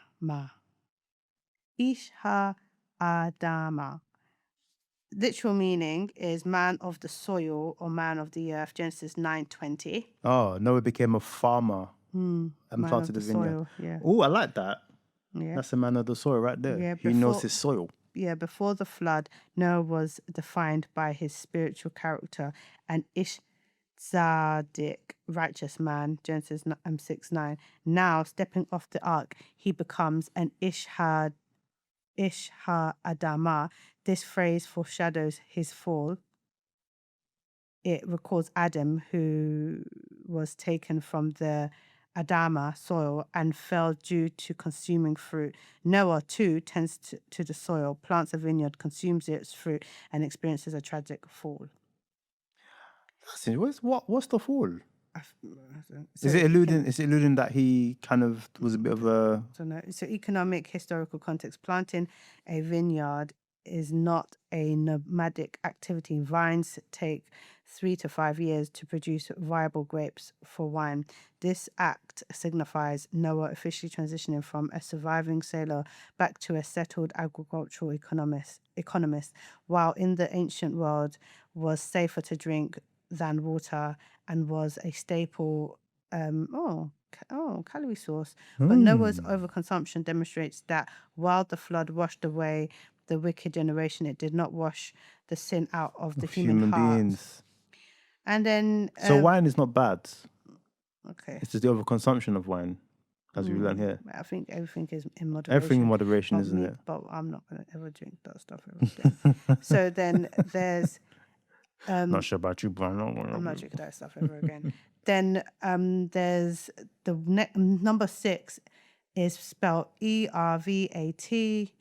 [SPEAKER 1] Ishha Adama. Literal meaning is man of the soil or man of the earth. Genesis 9:20.
[SPEAKER 2] Oh, Noah became a farmer and planted a vineyard.
[SPEAKER 1] Soil, yeah.
[SPEAKER 2] Oh, I like that.
[SPEAKER 1] Yeah.
[SPEAKER 2] That's the man of the soil right there.
[SPEAKER 1] Yeah,
[SPEAKER 2] He knows his soil.
[SPEAKER 1] Yeah, before the flood, Noah was defined by his spiritual character, an tzaddik, righteous man, Genesis 6:9. Now, stepping off the ark, he becomes an Ishha Adama. This phrase foreshadows his fall. It records Adam, who was taken from the Adama soil and fell due to consuming fruit. Noah, too, tends to the soil, plants a vineyard, consumes its fruit, and experiences a tragic fall.
[SPEAKER 2] That's it. What's the fall?
[SPEAKER 1] So
[SPEAKER 2] Is it alluding that he kind of was a bit of a...
[SPEAKER 1] So no. So economic, historical context. Planting a vineyard is not a nomadic activity. Vines take 3 to 5 years to produce viable grapes for wine. This act signifies Noah officially transitioning from a surviving sailor back to a settled agricultural economist, while in the ancient world was safer to drink than water and was a staple calorie source. But Noah's overconsumption demonstrates that while the flood washed away the wicked generation, it did not wash the sin out of the human heart.
[SPEAKER 2] beings.
[SPEAKER 1] And then
[SPEAKER 2] so wine is not bad.
[SPEAKER 1] Okay.
[SPEAKER 2] It's just the overconsumption of wine, as we learn here.
[SPEAKER 1] I think everything is in moderation.
[SPEAKER 2] Everything in moderation, isn't it?
[SPEAKER 1] But I'm not going to ever drink that stuff every day. So then there's
[SPEAKER 2] not sure about you, but
[SPEAKER 1] I'm not drinking that stuff ever again. Then there's the number 6 is spelled ERVAT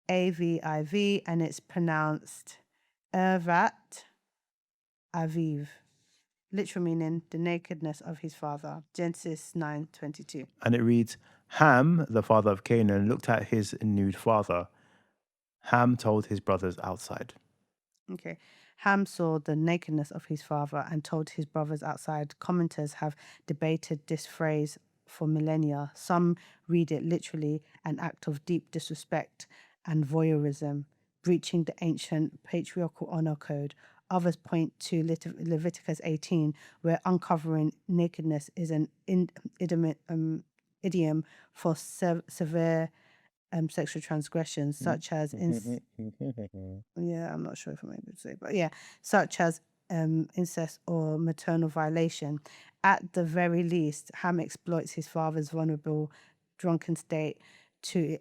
[SPEAKER 1] AVIV, and it's pronounced Ervat Aviv. Literal meaning the nakedness of his father. Genesis 9:22.
[SPEAKER 2] And it reads, Ham, the father of Canaan, looked at his nude father. Ham told his brothers outside.
[SPEAKER 1] Okay. Ham saw the nakedness of his father and told his brothers outside. Commenters have debated this phrase for millennia. Some read it literally an act of deep disrespect and voyeurism, breaching the ancient patriarchal honor code. Others point to Leviticus 18, where uncovering nakedness is an idiom for severe sexual transgressions, such as I'm not sure if I'm able to say, but such as incest or maternal violation. At the very least, Ham exploits his father's vulnerable, drunken state to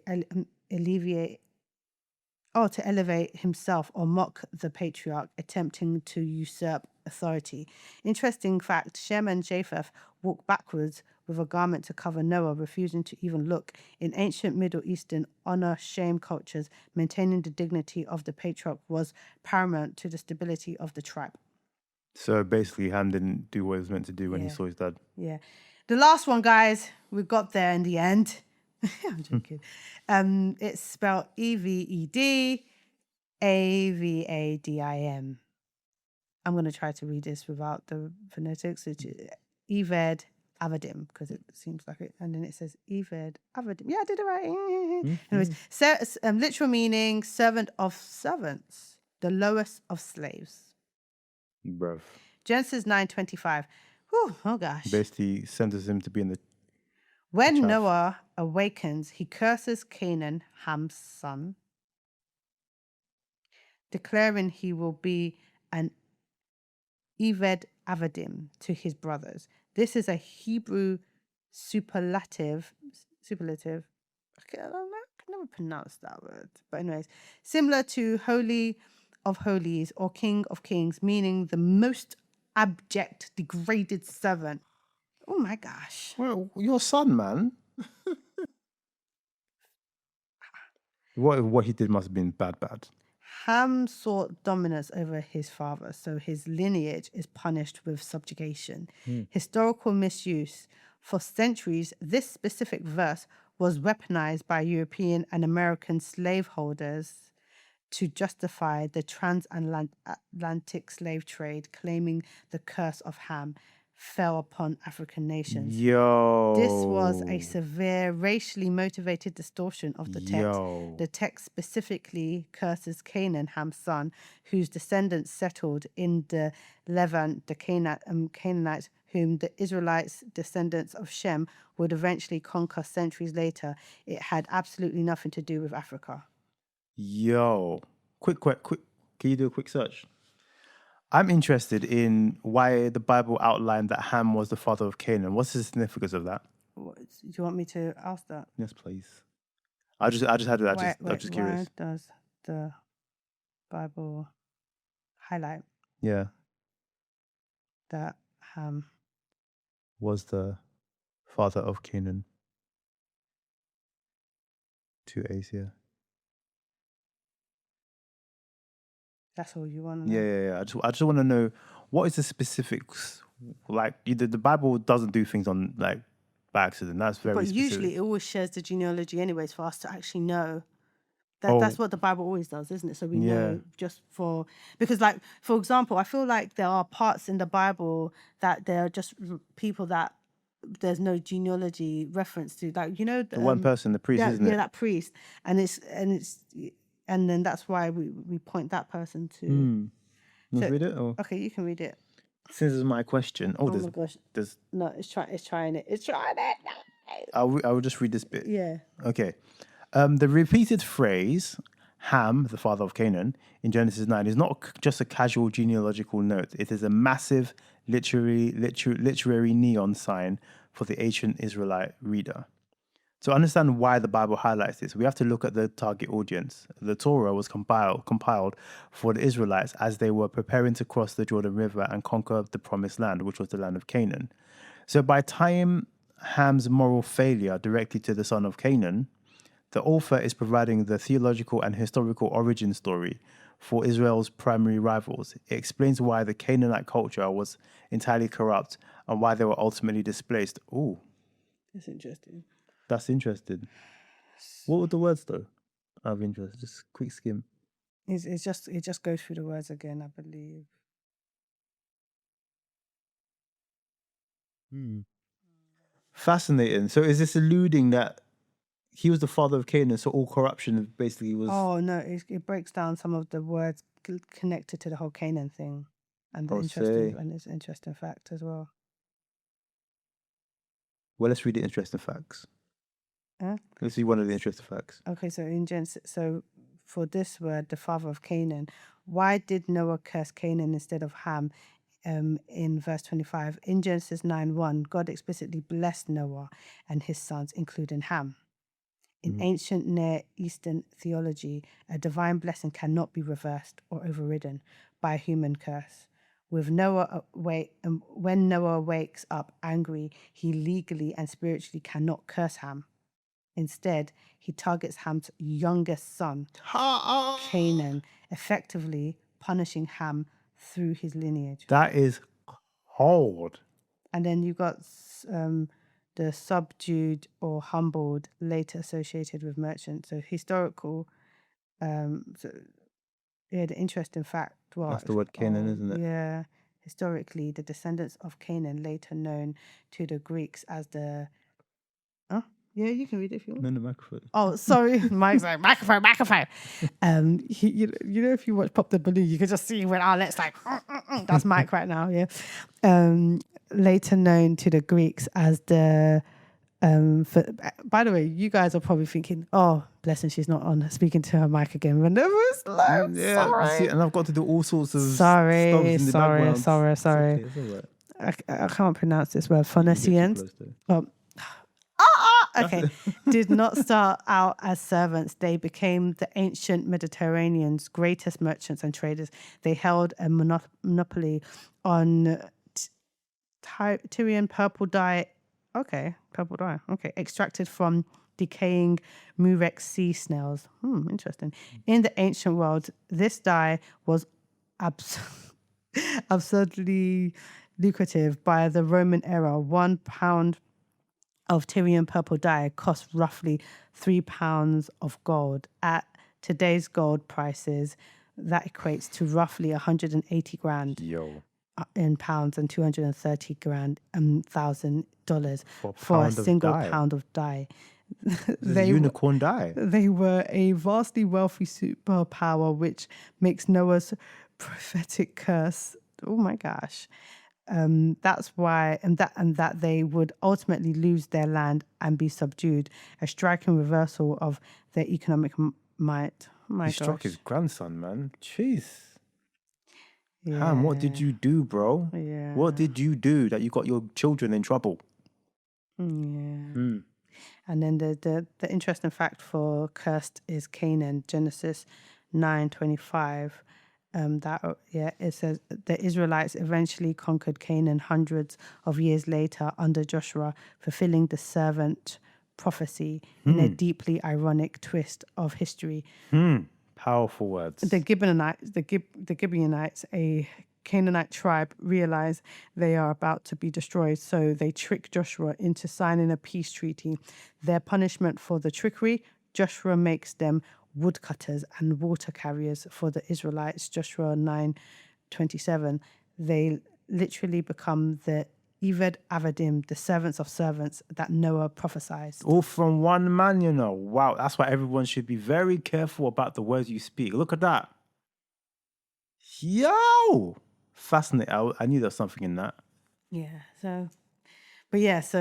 [SPEAKER 1] elevate himself or mock the patriarch, attempting to usurp authority. Interesting fact, Shem and Japheth walk backwards with a garment to cover Noah, refusing to even look. In ancient Middle Eastern honor-shame cultures, maintaining the dignity of the patriarch was paramount to the stability of the tribe. So
[SPEAKER 2] basically, Ham didn't do what he was meant to do when he saw his dad.
[SPEAKER 1] Yeah. The last one, guys, we got there in the end. I'm joking. It's spelled EVED AVADIM. I'm going to try to read this without the phonetics, which is Eved Avadim, because it seems like it. And then it says Eved Avadim. Yeah, I did it right. Mm-hmm. Anyways, literal meaning servant of servants, the lowest of slaves.
[SPEAKER 2] Bruv.
[SPEAKER 1] Genesis 9:25. Oh gosh.
[SPEAKER 2] Basically sentences him to be in the...
[SPEAKER 1] When Noah awakens, he curses Canaan, Ham's son, declaring he will be an Eved Avadim to his brothers. This is a Hebrew superlative. I can never pronounce that word. But anyways, similar to Holy of Holies or King of Kings, meaning the most abject, degraded servant. Oh my gosh.
[SPEAKER 2] Well, your son, man. What he did must have been bad.
[SPEAKER 1] Ham sought dominance over his father, so his lineage is punished with subjugation. Historical misuse. For centuries, this specific verse was weaponized by European and American slaveholders to justify the transatlantic slave trade, claiming the curse of Ham fell upon African nations. This was a severe racially motivated distortion of the text. The text specifically curses Canaan, Ham's son, whose descendants settled in the Levant, the Canaanites, whom the Israelites, descendants of Shem, would eventually conquer centuries later. It had absolutely nothing to do with Africa.
[SPEAKER 2] Quick. Can you do a quick search? I'm interested in why the Bible outlined that Ham was the father of Canaan. What's the significance of that?
[SPEAKER 1] Do you want me to ask that?
[SPEAKER 2] Yes, please. I just had it. I'm just curious.
[SPEAKER 1] Why does the Bible highlight?
[SPEAKER 2] Yeah.
[SPEAKER 1] That Ham
[SPEAKER 2] was the father of Canaan. 2 A's, yeah.
[SPEAKER 1] That's all you want to know?
[SPEAKER 2] Yeah. I just want to know, what is the specifics? Like, the Bible doesn't do things on, like, by accident. That's very specific.
[SPEAKER 1] But usually it always shares the genealogy anyways for us to actually know. That's what the Bible always does, isn't it? So we know because, like, for example, I feel like there are parts in the Bible that they're just people that there's no genealogy reference to. Like, you know,
[SPEAKER 2] the one person, the priest, isn't it?
[SPEAKER 1] Yeah, that priest. And then that's why we point that person to.
[SPEAKER 2] You read it? Or?
[SPEAKER 1] Okay, you can read it.
[SPEAKER 2] Since it's my question.
[SPEAKER 1] Oh my gosh. No, it's trying it. It's trying it.
[SPEAKER 2] I will just read this bit.
[SPEAKER 1] Yeah.
[SPEAKER 2] Okay. The repeated phrase, Ham, the father of Canaan, in Genesis 9 is not just a casual genealogical note. It is a massive literary neon sign for the ancient Israelite reader. To understand why the Bible highlights this, we have to look at the target audience. The Torah was compiled for the Israelites as they were preparing to cross the Jordan River and conquer the Promised Land, which was the land of Canaan. So by tying Ham's moral failure directly to the son of Canaan, the author is providing the theological and historical origin story for Israel's primary rivals. It explains why the Canaanite culture was entirely corrupt and why they were ultimately displaced. Ooh.
[SPEAKER 1] That's interesting.
[SPEAKER 2] That's interesting. What were the words, though? Out of interest, just quick skim.
[SPEAKER 1] It just goes through the words again, I believe.
[SPEAKER 2] Fascinating. So is this alluding that he was the father of Canaan, so all corruption basically was...
[SPEAKER 1] Oh, no, it breaks down some of the words connected to the whole Canaan thing. And it's interesting fact as well.
[SPEAKER 2] Well, let's read the interesting facts. Let's see one of the interesting facts.
[SPEAKER 1] Okay, so in Genesis, for this word, the father of Canaan, why did Noah curse Canaan instead of Ham? In verse 25, in Genesis 9:1, God explicitly blessed Noah and his sons, including Ham. In ancient Near Eastern theology, a divine blessing cannot be reversed or overridden by a human curse. When Noah wakes up angry, he legally and spiritually cannot curse Ham. Instead, he targets Ham's youngest son, Canaan, effectively punishing Ham through his lineage.
[SPEAKER 2] That is hard.
[SPEAKER 1] And then you got the subdued or humbled, later associated with merchant. So historical. The interesting fact. Well,
[SPEAKER 2] that's the word Canaan, isn't it?
[SPEAKER 1] Yeah. Historically, the descendants of Canaan, later known to the Greeks as the... Yeah, you can read it if you want.
[SPEAKER 2] No, the microphone.
[SPEAKER 1] Oh, sorry. Mike's like, microphone. You know, if you watch Pop the Balloon, you can just see when Arlett's like, that's Mike right now, yeah. Later known to the Greeks as the... by the way, you guys are probably thinking, oh, blessing, she's not on speaking to her mic again. But no, it's low. Yeah, sorry.
[SPEAKER 2] See, and I've got to do all sorts of stuff in the background.
[SPEAKER 1] Sorry.
[SPEAKER 2] It's okay, it's all right.
[SPEAKER 1] I can't pronounce this word. Phoenicians. Okay, did not start out as servants. They became the ancient Mediterranean's greatest merchants and traders. They held a monopoly on Tyrian purple dye. Okay, purple dye. Okay, extracted from decaying Murex sea snails. Interesting. In the ancient world, this dye was absurdly lucrative by the Roman era. £1 of Tyrian purple dye cost roughly £3 of gold. At today's gold prices, that equates to roughly 180 grand in pounds and 230 grand thousand dollars for a single pound of dye.
[SPEAKER 2] Unicorn dye.
[SPEAKER 1] They were a vastly wealthy superpower, which makes Noah's prophetic curse. Oh my gosh. That's why, and that they would ultimately lose their land and be subdued, a striking reversal of their economic might.
[SPEAKER 2] He struck his grandson, man. Jeez. Yeah. Ham, what did you do, bro?
[SPEAKER 1] Yeah.
[SPEAKER 2] What did you do that you got your children in trouble?
[SPEAKER 1] Yeah. And then the interesting fact for cursed is Canaan, Genesis 9:25. It says the Israelites eventually conquered Canaan hundreds of years later under Joshua, fulfilling the servant prophecy in a deeply ironic twist of history.
[SPEAKER 2] Powerful words.
[SPEAKER 1] The Gibeonites, a Canaanite tribe, realize they are about to be destroyed, so they trick Joshua into signing a peace treaty. Their punishment for the trickery, Joshua makes them woodcutters and water carriers for the Israelites. Joshua 9:27. They literally become the Eved Avadim, the servants of servants that Noah prophesied.
[SPEAKER 2] All from one man, you know. Wow, that's why everyone should be very careful about the words you speak. Look at that. Yo! Fascinating. I knew there was something in that.
[SPEAKER 1] Yeah, so it's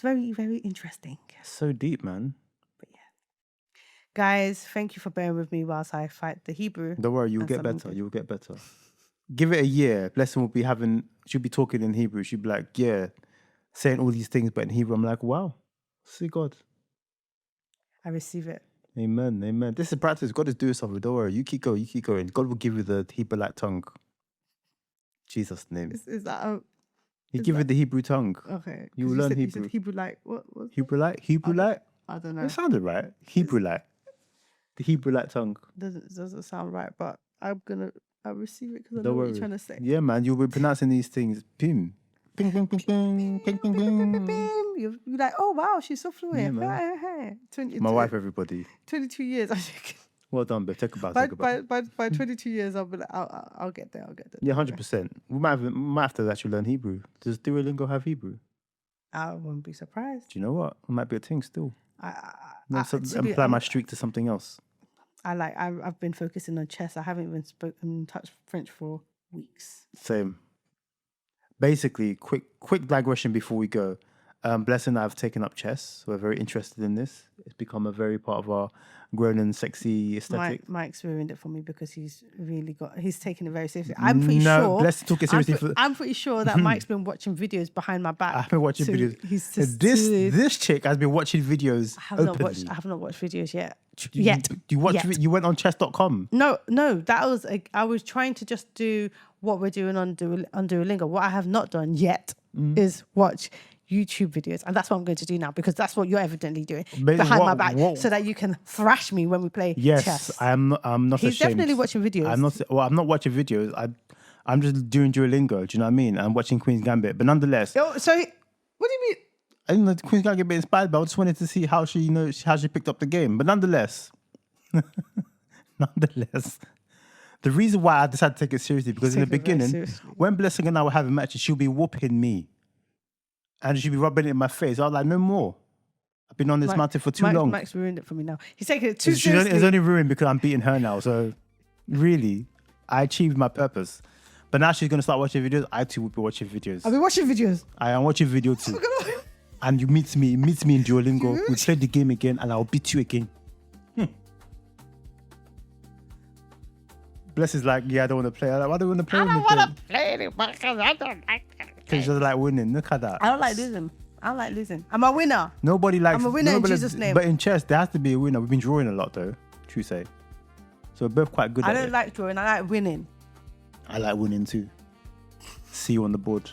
[SPEAKER 1] very, very interesting.
[SPEAKER 2] So deep, man.
[SPEAKER 1] But yeah. Guys, thank you for bearing with me whilst I fight the Hebrew.
[SPEAKER 2] Don't worry, you'll get better. You'll get better. Give it a year. Blessing she'll be talking in Hebrew. She'll be like, saying all these things, but in Hebrew, I'm like, wow, see God.
[SPEAKER 1] I receive it.
[SPEAKER 2] Amen, amen. This is practice. God is doing something. Don't worry. You keep going. God will give you the Hebrew-like tongue. Jesus' name.
[SPEAKER 1] Is that
[SPEAKER 2] He give you the Hebrew tongue.
[SPEAKER 1] Okay.
[SPEAKER 2] You will learn Hebrew.
[SPEAKER 1] You said Hebrew-like. What?
[SPEAKER 2] Hebrew-like? Hebrew-like?
[SPEAKER 1] I don't know.
[SPEAKER 2] It sounded right. Hebrew-like. The Hebrew-like tongue.
[SPEAKER 1] Doesn't sound right, but I'll receive it because I know what you're trying to say.
[SPEAKER 2] Yeah, man. You'll be pronouncing these things. Pim. Ping, ping, ping, ping, ping, ping, ping.
[SPEAKER 1] You're like, oh, wow, she's so fluent.
[SPEAKER 2] Yeah,
[SPEAKER 1] hey.
[SPEAKER 2] My wife, everybody.
[SPEAKER 1] 22 years, I think.
[SPEAKER 2] Well done, babe. Take a bow.
[SPEAKER 1] By 22 years, I'll be like, I'll get there.
[SPEAKER 2] Yeah, 100%. We might have to actually learn Hebrew. Does Duolingo have Hebrew?
[SPEAKER 1] I wouldn't be surprised.
[SPEAKER 2] Do you know what? It might be a thing still. Apply my streak to something else.
[SPEAKER 1] I've been focusing on chess. I haven't even touched French for weeks.
[SPEAKER 2] Same. Basically, quick digression before we go. Blessing and I have taken up chess. We're very interested in this. It's become a very part of our grown and sexy aesthetic.
[SPEAKER 1] Mike's ruined it for me because he's taken it very seriously. I'm pretty sure.
[SPEAKER 2] Blessing took it seriously.
[SPEAKER 1] I'm pretty sure that Mike's been watching videos behind my back.
[SPEAKER 2] I've been watching videos. This chick has been watching videos. I
[SPEAKER 1] have not watched videos yet.
[SPEAKER 2] You went on chess.com?
[SPEAKER 1] No. I was trying to just do what we're doing on Duolingo. What I have not done yet is watch YouTube videos, and that's what I'm going to do now because that's what you're evidently doing behind my back, so that you can thrash me when we play chess.
[SPEAKER 2] Yes, I'm not. He's
[SPEAKER 1] ashamed. Definitely watching videos.
[SPEAKER 2] I'm not watching videos. I'm just doing Duolingo. Do you know what I mean? I'm watching Queen's Gambit, but nonetheless.
[SPEAKER 1] So what do you mean?
[SPEAKER 2] I didn't know Queen's Gambit get inspired, but I just wanted to see how she picked up the game. But nonetheless, the reason why I decided to take it seriously because in the beginning, when Blessing and I were having matches, she'll be whooping me. And she'd be rubbing it in my face. I was like, no more. I've been on this mountain for too long.
[SPEAKER 1] Mike's ruined it for me now. He's taking it too seriously.
[SPEAKER 2] It's only ruined because I'm beating her now. So really, I achieved my purpose. But now she's going to start watching videos. I too will be watching videos.
[SPEAKER 1] I'll be watching videos.
[SPEAKER 2] I am watching video too. And you meet me in Duolingo. We play the game again and I'll beat you again. Bless is like, I don't want to play. I'm like, why do you want to play? I don't want to play anymore because I don't like it. Because you just like winning. Look at that.
[SPEAKER 1] I don't like losing. I'm a winner.
[SPEAKER 2] Nobody likes.
[SPEAKER 1] I'm a winner in Jesus' name.
[SPEAKER 2] But in chess, there has to be a winner. We've been drawing a lot though. True say. So we're both quite good at it.
[SPEAKER 1] I don't like drawing. I like winning.
[SPEAKER 2] I like winning too. See you on the board.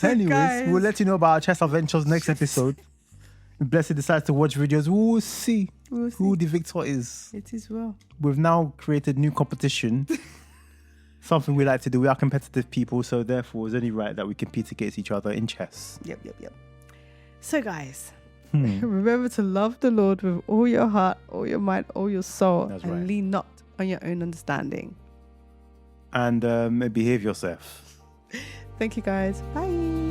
[SPEAKER 2] Anyways, guys, we'll let you know about our chess adventures next episode. If Blessed decides to watch videos, we'll see.
[SPEAKER 1] We'll see.
[SPEAKER 2] who the victor is.
[SPEAKER 1] It is well.
[SPEAKER 2] We've now created new competition. Something we like to do. We are competitive people, so therefore it's only right that we compete against each other in chess.
[SPEAKER 1] Yep. So guys, remember to love the Lord with all your heart, all your mind, all your soul,
[SPEAKER 2] That's
[SPEAKER 1] and
[SPEAKER 2] right.
[SPEAKER 1] lean not on your own understanding.
[SPEAKER 2] And behave yourself.
[SPEAKER 1] Thank you guys. Bye.